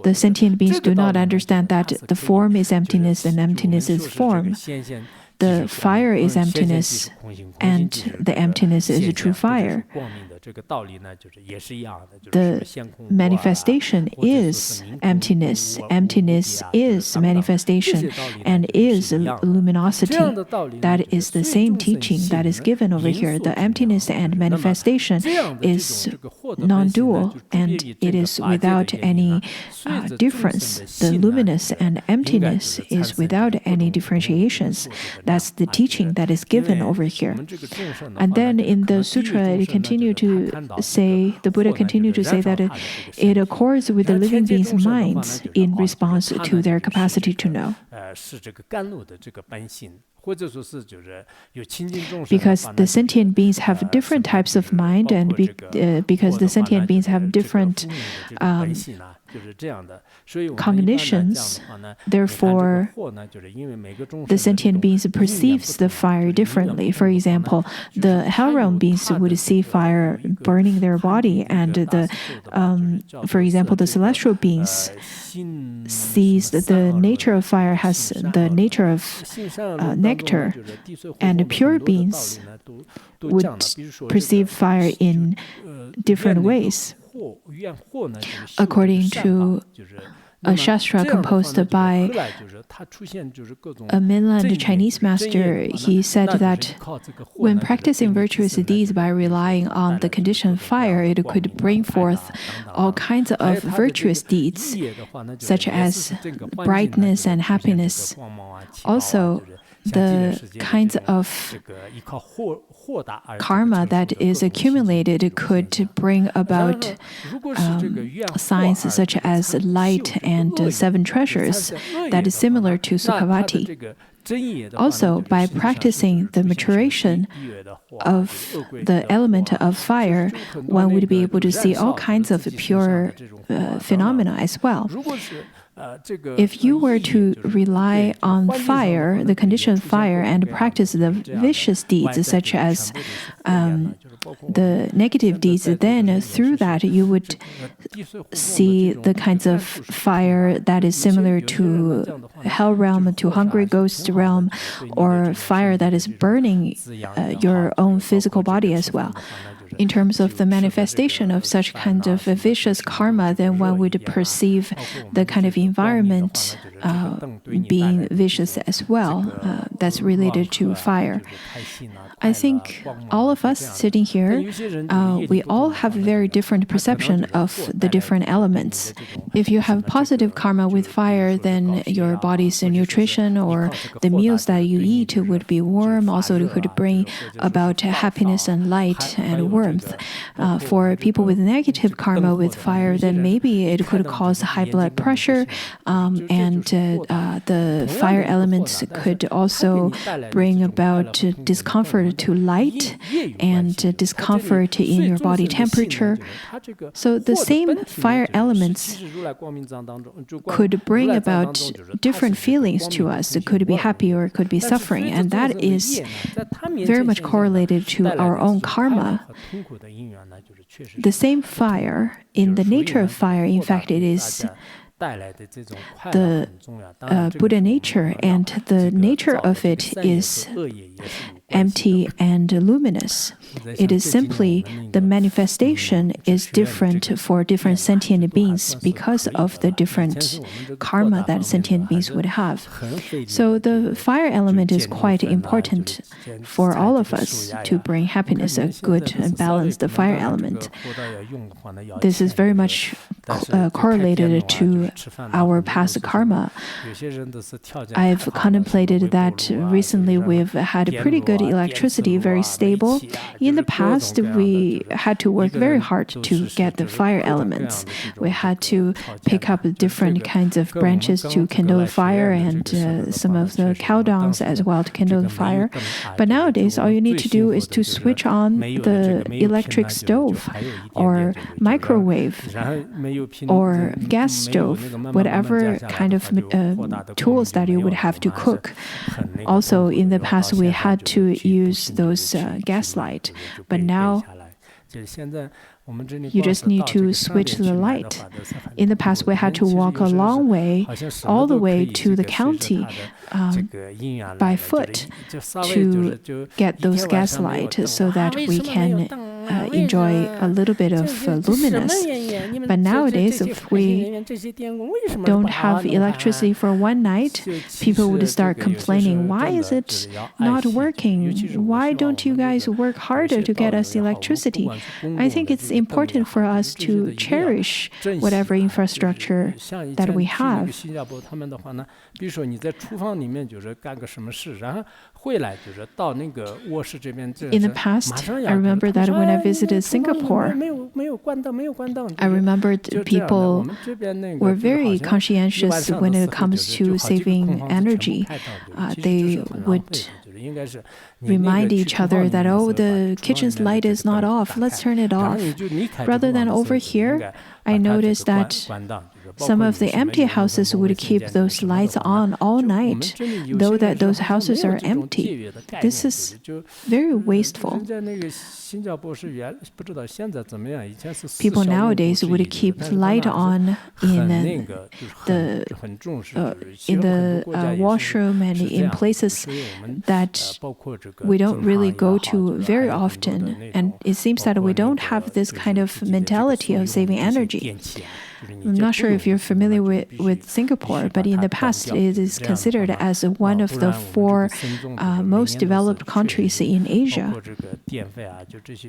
The sentient beings do not understand that the form is emptiness and emptiness is form. The fire is emptiness, and the emptiness is a true fire. The manifestation is emptiness. Emptiness is manifestation and is luminosity. That is the same teaching that is given over here. The emptiness and manifestation is non-dual, and it is without any difference. The luminous and emptiness is without any differentiations. That's the teaching that is given over here. And then in the sutra, it continued to say, the Buddha continued to say that it accords with the living beings' minds in response to their capacity to know. Because the sentient beings have different types of mind, and because the sentient beings have different cognitions, therefore, the sentient beings perceives the fire differently. For example, the hell realm beings would see fire burning their body, and for example, the celestial beings sees that the nature of fire has the nature of nectar, and pure beings would perceive fire in different ways. According to a shastra composed by a mainland Chinese master, he said that when practicing virtuous deeds by relying on the conditioned fire, it could bring forth all kinds of virtuous deeds, such as brightness and happiness. Also, the kinds of karma that is accumulated could bring about signs such as light and seven treasures that is similar to Sukhavati. Also, by practicing the maturation of the element of fire, one would be able to see all kinds of pure phenomena as well. If you were to rely on fire, the conditioned fire, and practice the vicious deeds, such as the negative deeds, then through that you would see the kinds of fire that is similar to hell realm, to hungry ghost realm, or fire that is burning your own physical body as well. In terms of the manifestation of such kind of a vicious karma, then one would perceive the kind of environment being vicious as well. That's related to fire. I think all of us sitting here, we all have a very different perception of the different elements. If you have positive karma with fire, then your body's nutrition or the meals that you eat would be warm. Also, it could bring about happiness and light and warmth. For people with negative karma with fire, then maybe it could cause high blood pressure, and the fire elements could also bring about discomfort to light and discomfort in your body temperature. So the same fire elements could bring about different feelings to us. It could be happy or it could be suffering, and that is very much correlated to our own karma. The same fire, in the nature of fire, in fact, it is the Buddha nature, and the nature of it is empty and luminous. It is simply the manifestation is different for different sentient beings because of the different karma that sentient beings would have. So the fire element is quite important for all of us to bring happiness, a good and balanced fire element. This is very much correlated to our past karma. I've contemplated that recently we've had pretty good electricity, very stable. In the past, we had to work very hard to get the fire elements. We had to pick up different kinds of branches to kindle the fire and some of the cow dungs as well to kindle the fire. But nowadays, all you need to do is to switch on the electric stove or microwave or gas stove, whatever kind of tools that you would have to cook. Also, in the past, we had to use those gas light, but now you just need to switch the light. In the past, we had to walk a long way, all the way to the county by foot to get those gas lights so that we can enjoy a little bit of luminous. But nowadays, if we don't have electricity for one night, people would start complaining, why is it not working? Why don't you guys work harder to get us electricity? I think it's important for us to cherish whatever infrastructure that we have. In the past, I remember that when I visited Singapore, I remembered people were very conscientious when it comes to saving energy. They would remind each other that, oh, the kitchen's light is not off, let's turn it off. Rather than over here, I noticed that some of the empty houses would keep those lights on all night, though that those houses are empty. This is very wasteful. People nowadays would keep light on in the washroom and in places that we don't really go to very often. And it seems that we don't have this kind of mentality of saving energy. I'm not sure if you're familiar with Singapore, but in the past, it is considered as one of the 4 most developed countries in Asia.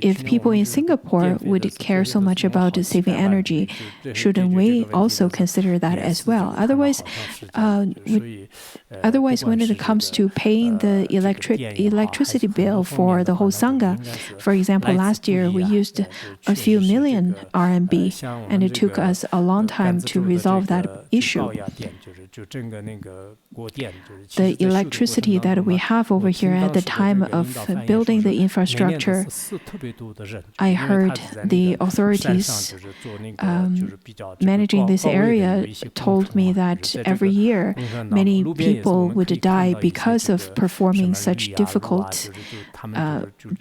If people in Singapore would care so much about saving energy, shouldn't we also consider that as well? Otherwise, when it comes to paying the electricity bill for the whole Sangha, for example, last year we used a few million RMB, and it took us a long time to resolve that issue. The electricity that we have over here at the time of building the infrastructure, I heard the authorities managing this area told me that every year many people would die because of performing such difficult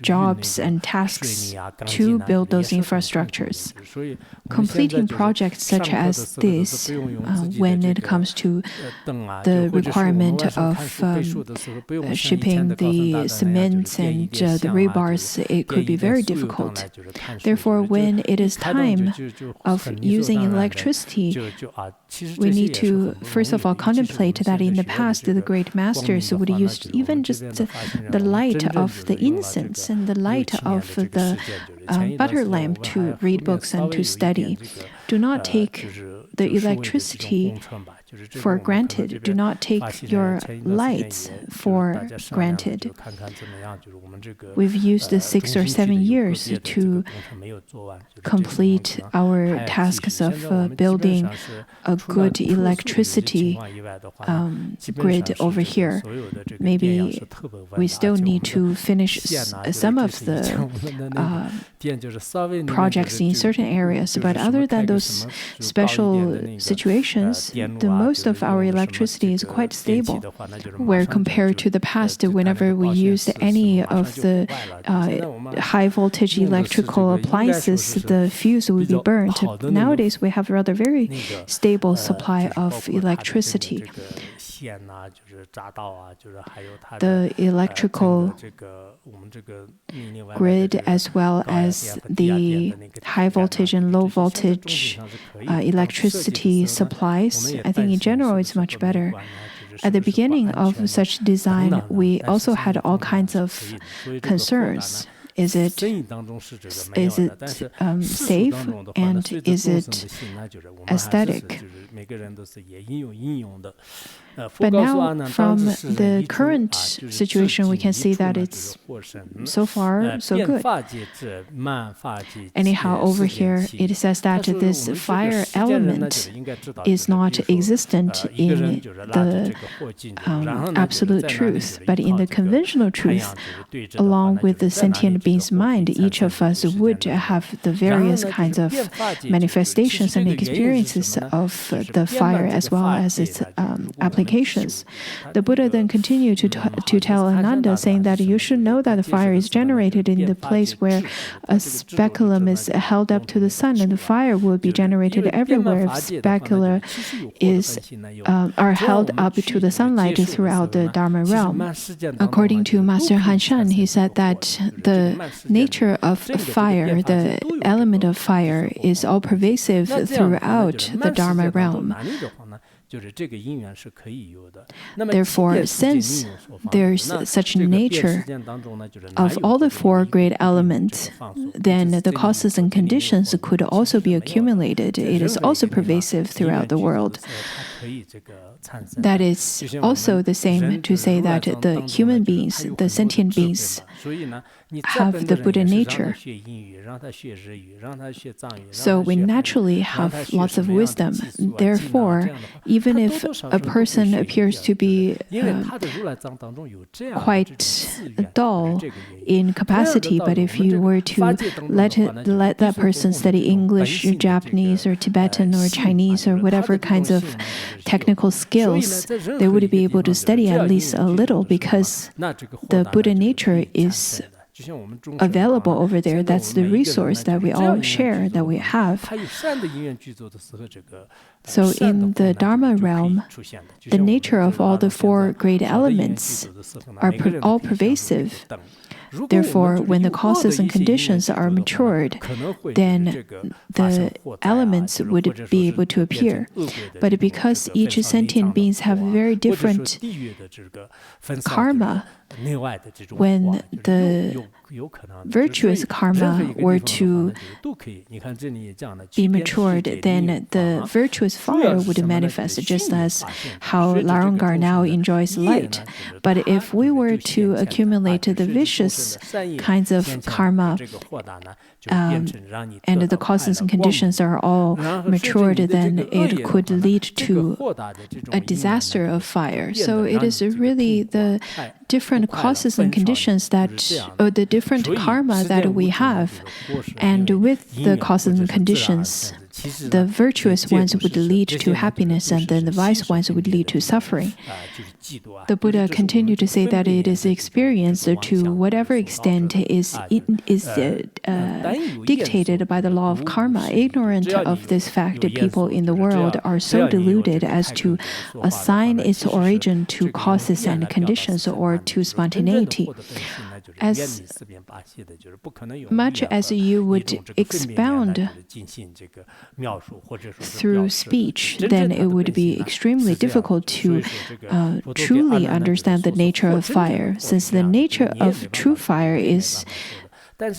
jobs and tasks to build those infrastructures. Completing projects such as this, when it comes to the requirement of shipping the cement and the rebars, it could be very difficult. Therefore, when it is time of using electricity, we need to, first of all, contemplate that in the past, the great masters would use even just the light of the incense and the light of the butter lamp to read books and to study. Do not take the electricity for granted. Do not take your lights for granted. We've used 6 or 7 years to complete our tasks of building a good electricity grid over here. Maybe we still need to finish some of the projects in certain areas, but other than those special situations, the most of our electricity is quite stable. Where compared to the past, whenever we used any of the high voltage electrical appliances, the fuse would be burnt. Nowadays, we have a rather very stable supply of electricity. The electrical grid, as well as the high voltage and low voltage electricity supplies, I think in general it's much better. At the beginning of such design, we also had all kinds of concerns. Is it safe, and is it aesthetic? But now, from the current situation, we can see that it's so far so good. Anyhow, over here, it says that this fire element is not existent in the absolute truth, but in the conventional truth, along with the sentient being's mind, each of us would have the various kinds of manifestations and experiences of the fire as well as its applications. The Buddha then continued to tell Ananda, saying that you should know that the fire is generated in the place where a speculum is held up to the sun, and the fire will be generated everywhere if specula are held up to the sunlight throughout the Dharma realm. According to Master Han Shan, he said that the nature of fire, the element of fire, is all pervasive throughout the Dharma realm. Therefore, since there's such nature of all the four great elements, then the causes and conditions could also be accumulated. It is also pervasive throughout the world. That is also the same to say that the human beings, the sentient beings, have the Buddha nature. So we naturally have lots of wisdom. Therefore, even if a person appears to be quite dull in capacity, but if you were to let that person study English, or Japanese, or Tibetan, or Chinese, or whatever kinds of technical skills, they would be able to study at least a little, because the Buddha nature is available over there. That's the resource that we all share, that we have. So in the Dharma realm, the nature of all the four great elements are all pervasive. Therefore, when the causes and conditions are matured, then the elements would be able to appear. But because each sentient beings have very different karma, when the virtuous karma were to be matured, then the virtuous fire would manifest, just as how Larangar now enjoys light. But if we were to accumulate the vicious kinds of karma, and the causes and conditions are all matured, then it could lead to a disaster of fire. So it is really the different causes and conditions or the different karma that we have. And with the causes and conditions, the virtuous ones would lead to happiness, and then the vice ones would lead to suffering. The Buddha continued to say that it is experience to whatever extent is dictated by the law of karma. Ignorant of this fact, people in the world are so deluded as to assign its origin to causes and conditions or to spontaneity. As much as you would expound through speech, then it would be extremely difficult to truly understand the nature of fire, since the nature of true fire is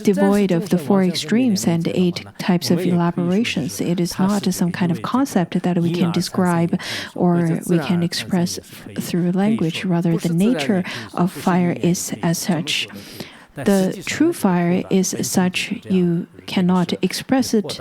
devoid of the four extremes and 8 types of elaborations. It is not some kind of concept that we can describe or we can express through language. Rather, the nature of fire is as such. The true fire is such you cannot express it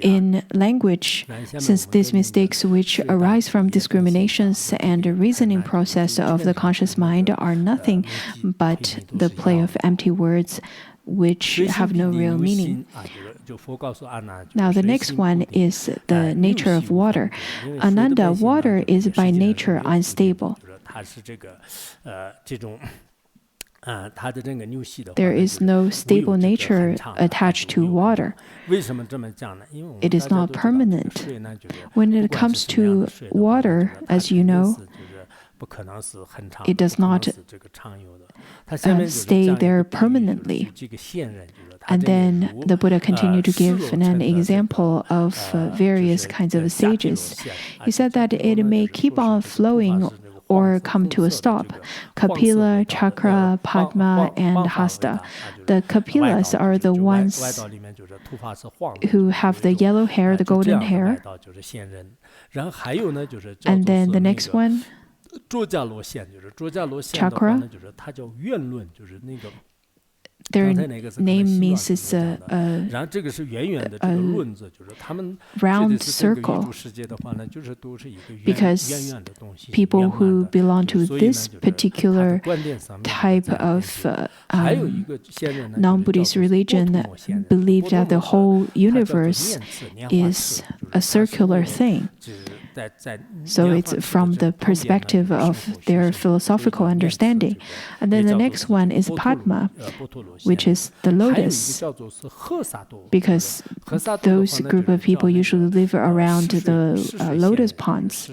in language, since these mistakes which arise from discriminations and the reasoning process of the conscious mind are nothing but the play of empty words which have no real meaning. Now, the next one is the nature of water. Ananda, water is by nature unstable. There is no stable nature attached to water. It is not permanent. When it comes to water, as you know, it does not stay there permanently. And then the Buddha continued to give an example of various kinds of sages. He said that it may keep on flowing or come to a stop. Kapila, Chakra, Padma, and Hasta. The Kapilas are the ones who have the yellow hair, the golden hair. And then the next one, Chakra. Their name means it's a round circle, because people who belong to this particular type of non-Buddhist religion believe that the whole universe is a circular thing. So it's from the perspective of their philosophical understanding. And then the next one is Padma, which is the lotus, because those group of people usually live around the lotus ponds.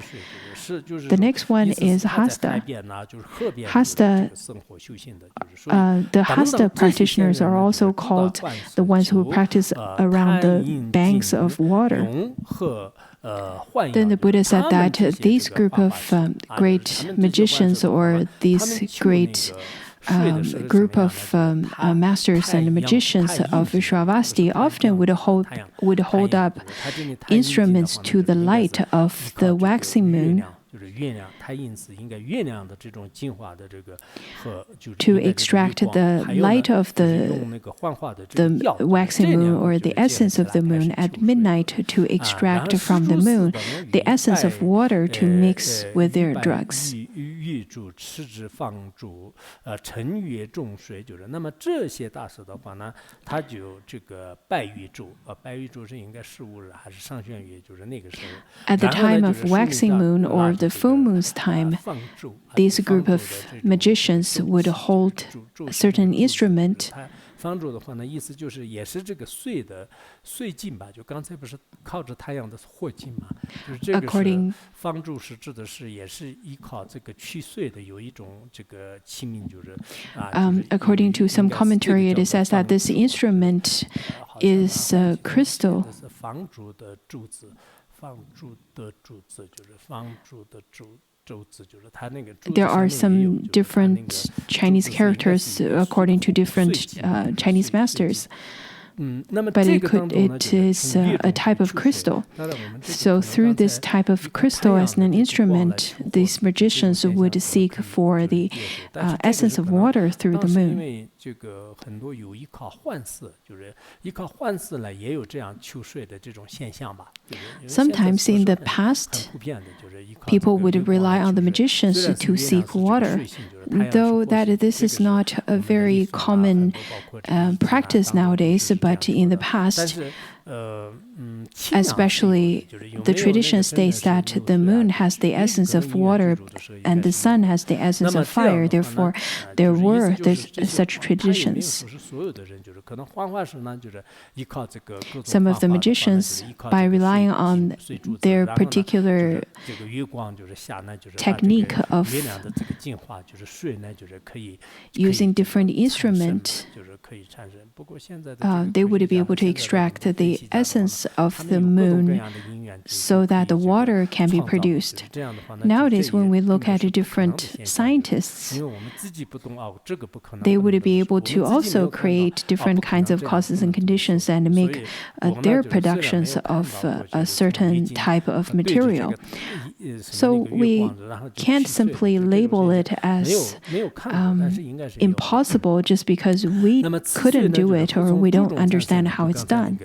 The next one is Hasta. The Hasta practitioners are also called the ones who practice around the banks of water. Then the Buddha said that these group of great magicians, or these great group of masters and magicians of Shravasti often would hold up instruments to the light of the waxing moon to extract the light of the waxing moon, or the essence of the moon at midnight, to extract from the moon the essence of water to mix with their drugs. At the time of waxing moon or the full moon's time, this group of magicians would hold a certain instrument. According to some commentary, it says that this instrument is a crystal. There are some different Chinese characters according to different Chinese masters. But it is a type of crystal. So through this type of crystal as an instrument, these magicians would seek for the essence of water through the moon. Sometimes in the past, people would rely on the magicians to seek water, though that this is not a very common practice nowadays, but in the past, especially the tradition states that the moon has the essence of water and the sun has the essence of fire. Therefore, there were such traditions. Some of the magicians, by relying on their particular technique of using different instruments, they would be able to extract the essence of the moon so that the water can be produced. Nowadays, when we look at different scientists, they would be able to also create different kinds of causes and conditions and make their productions of a certain type of material. So we can't simply label it as impossible just because we couldn't do it or we don't understand how it's done.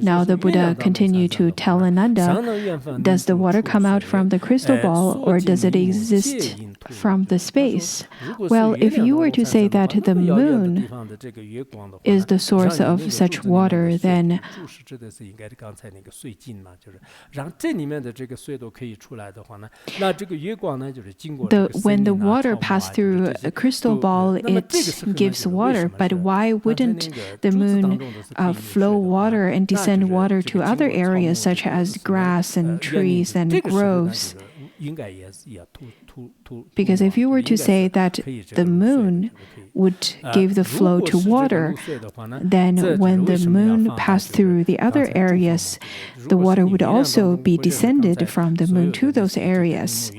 Now the Buddha continued to tell Ananda, does the water come out from the crystal ball or does it exist from the space? Well, if you were to say that the moon is the source of such water, then when the water passes through a crystal ball, it gives water. But why wouldn't the moon flow water and descend water to other areas such as grass and trees and groves? Because if you were to say that the moon would give the flow to water, then when the moon passed through the other areas, the water would also be descended from the moon to those areas.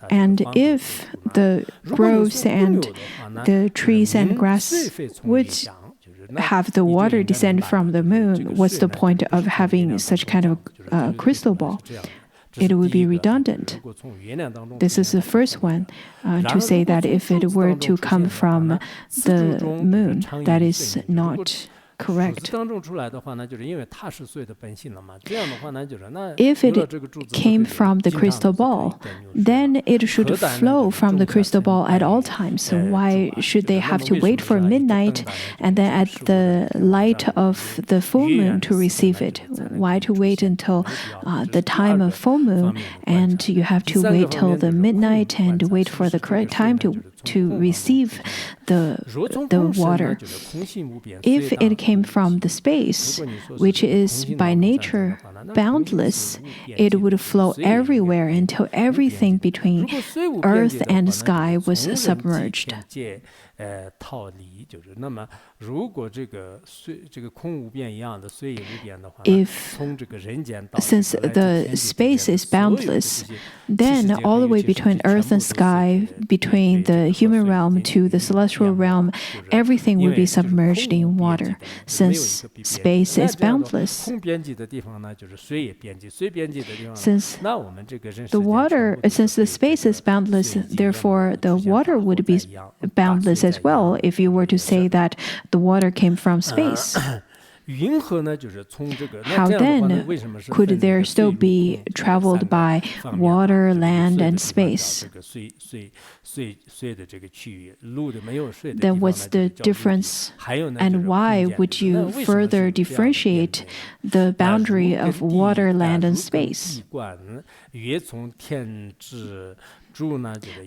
And if the groves and the trees and grass would have the water descend from the moon, what's the point of having such kind of crystal ball? It would be redundant. This is the first one, to say that if it were to come from the moon, that is not correct. If it came from the crystal ball, then it should flow from the crystal ball at all times. So why should they have to wait for midnight and then at the light of the full moon to receive it? Why to wait until the time of full moon, and you have to wait till the midnight and wait for the correct time to receive the water? If it came from the space, which is by nature boundless, it would flow everywhere until everything between earth and sky was submerged. Since the space is boundless, then all the way between earth and sky, between the human realm to the celestial realm, everything will be submerged in water. Since space is boundless, since the space is boundless, therefore the water would be boundless as well if you were to say that the water came from space. How then could there still be traveled by water, land, and space? Then what's the difference, and why would you further differentiate the boundary of water, land, and space?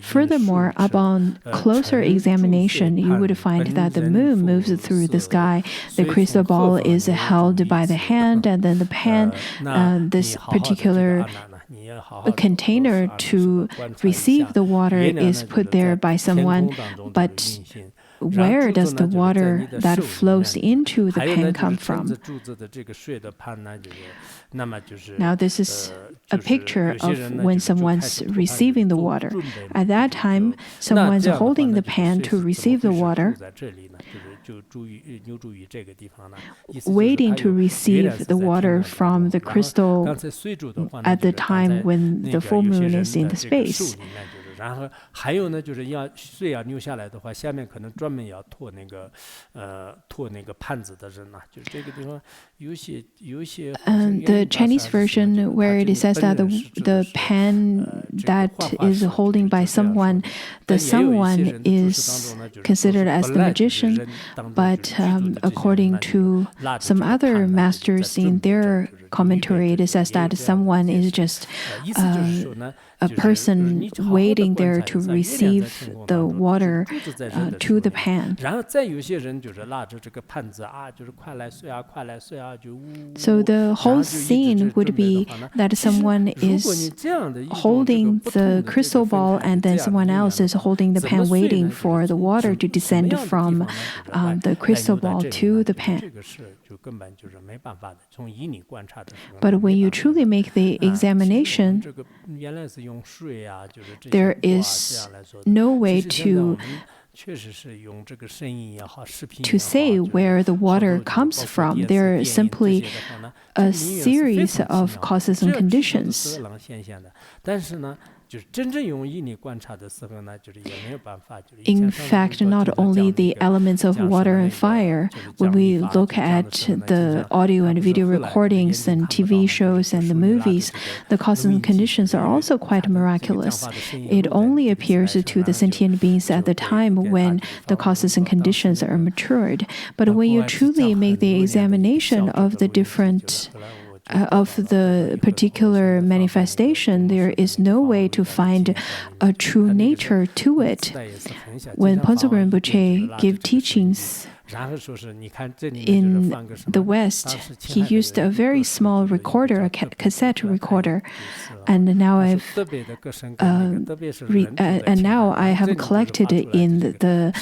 Furthermore, upon closer examination, you would find that the moon moves through the sky. The crystal ball is held by the hand, and then the pan, this particular container to receive the water, is put there by someone. But where does the water that flows into the pan come from? Now, this is a picture of when someone's receiving the water. At that time, someone's holding the pan to receive the water, waiting to receive the water from the crystal at the time when the full moon is in the space. And the Chinese version, where it says that the pan that is holding by someone, the someone is considered as the magician, but according to some other masters in their commentary, it says that someone is just a person waiting there to receive the water to the pan. So the whole scene would be that someone is holding the crystal ball and then someone else is holding the pan waiting for the water to descend from the crystal ball to the pan. But when you truly make the examination, there is no way to say where the water comes from. There is simply a series of causes and conditions. In fact, not only the elements of water and fire, when we look at the audio and video recordings and TV shows and the movies, the causes and conditions are also quite miraculous. It only appears to the sentient beings at the time when the causes and conditions are matured. But when you truly make the examination of the different of the particular manifestation, there is no way to find a true nature to it. When Ponzo Rinpoche gave teachings in the West, he used a very small recorder, a cassette recorder, and now I have collected it in the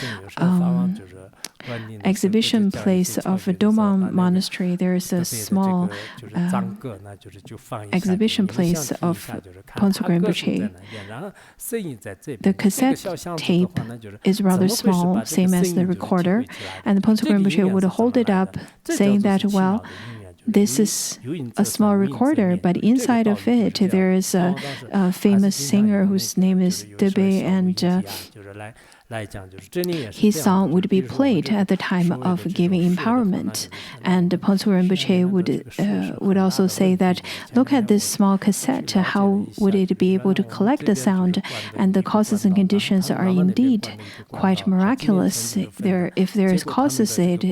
exhibition place of Domang Monastery. There is a small exhibition place of Ponzo Rinpoche. The cassette tape is rather small, same as the recorder, and the Ponzo Rinpoche would hold it up, saying that, well, this is a small recorder, but inside of it there is a famous singer whose name is Debe, and his song would be played at the time of giving empowerment. And Ponzo Rinpoche would also say that, look at this small cassette, how would it be able to collect the sound? And the causes and conditions are indeed quite miraculous. If there is causes, it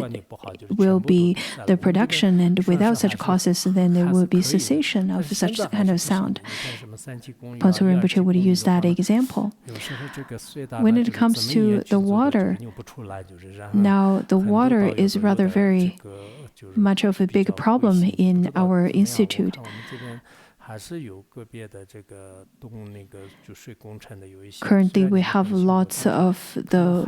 will be the production, and without such causes, then there will be cessation of such kind of sound. Ponzo Rinpoche would use that example. When it comes to the water, now the water is rather very much of a big problem in our institute. Currently, we have lots of the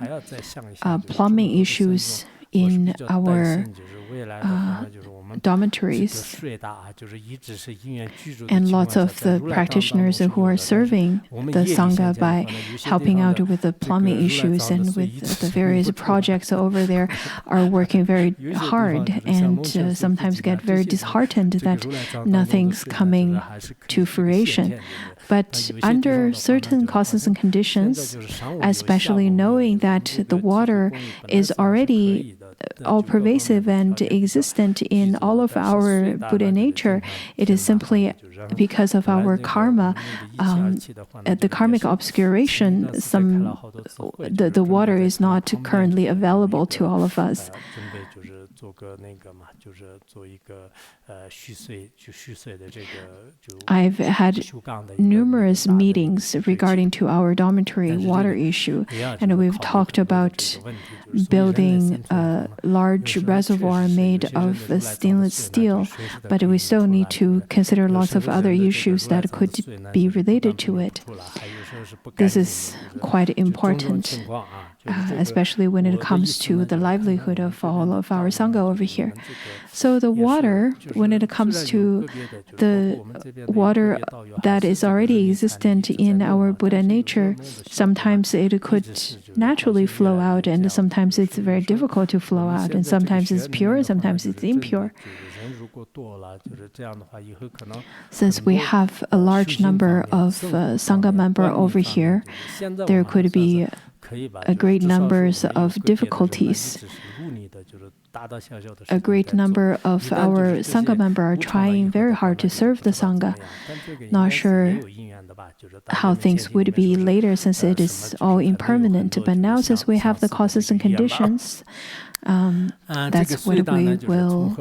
plumbing issues in our dormitories, and lots of the practitioners who are serving the Sangha by helping out with the plumbing issues and with the various projects over there are working very hard, and sometimes get very disheartened that nothing's coming to fruition. But under certain causes and conditions, especially knowing that the water is already all-pervasive and existent in all of our Buddha nature, it is simply because of our karma, the karmic obscuration, the water is not currently available to all of us. I've had numerous meetings regarding to our dormitory water issue, and we've talked about building a large reservoir made of stainless steel, but we still need to consider lots of other issues that could be related to it. This is quite important, especially when it comes to the livelihood of all of our Sangha over here. So the water, when it comes to the water that is already existent in our Buddha nature, sometimes it could naturally flow out, and sometimes it's very difficult to flow out, and sometimes it's pure, sometimes it's impure. Since we have a large number of Sangha members over here, there could be a great numbers of difficulties. A great number of our Sangha members are trying very hard to serve the Sangha. Not sure how things would be later, since it is all impermanent. But now, since we have the causes and conditions, that's what we will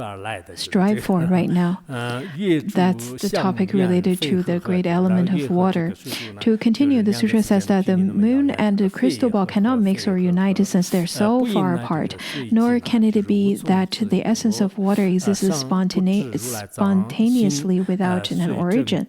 strive for right now. That's the topic related to the great element of water. To continue, the sutra says that the moon and the crystal ball cannot mix or unite since they're so far apart, nor can it be that the essence of water exists spontaneously without an origin.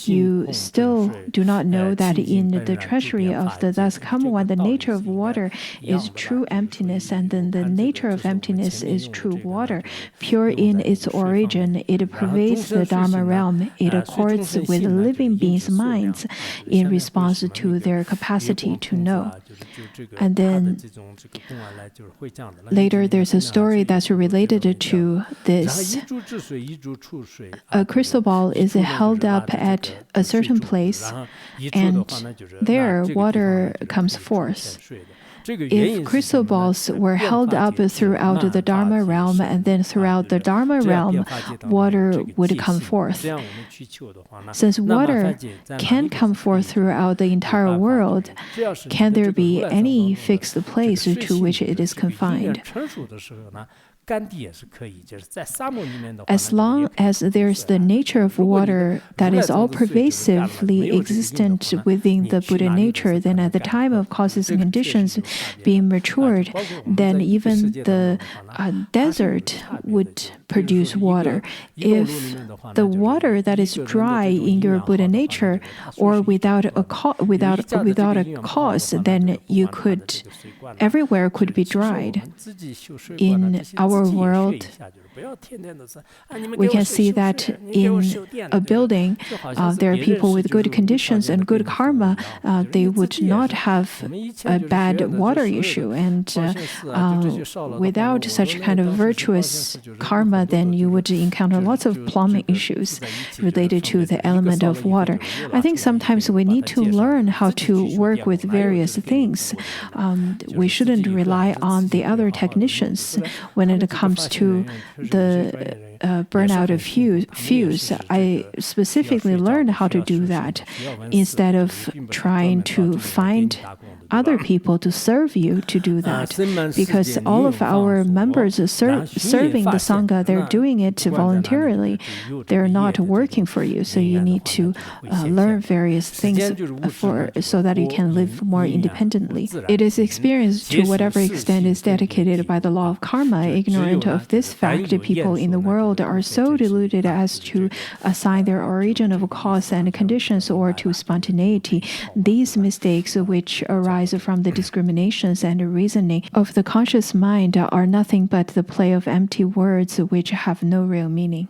You still do not know that in the treasury of the thus come one, the nature of water is true emptiness, and then then the nature of emptiness is true water. Pure in its origin, it pervades the Dharma realm. It accords with living beings' minds in response to their capacity to know. And then later there's a story that's related to this. A crystal ball is held up at a certain place, and there water comes forth. If crystal balls were held up throughout the Dharma realm, and then throughout the Dharma realm, water would come forth. Since water can come forth throughout the entire world, can there be any fixed place to which it is confined? As long as there's the nature of water that is all pervasively existent within the Buddha nature, then at the time of causes and conditions being matured, then even the desert would produce water. If the water that is dry in your Buddha nature or without a cause, then you could everywhere could be dried. In our world, we can see that in a building, there are people with good conditions and good karma. They would not have a bad water issue. And without such kind of virtuous karma, then you would encounter lots of plumbing issues related to the element of water. I think sometimes we need to learn how to work with various things. We shouldn't rely on the other technicians when it comes to the burnout of fuse. I specifically learned how to do that instead of trying to find other people to serve you to do that, because all of our members serving the Sangha, they're doing it voluntarily. They're not working for you, so you need to learn various things so that you can live more independently. It is experienced to whatever extent is dedicated by the law of karma. Ignorant of this fact, people in the world are so deluded as to assign their origin of cause and conditions or to spontaneity. These mistakes, which arise from the discriminations and reasoning of the conscious mind, are nothing but the play of empty words which have no real meaning.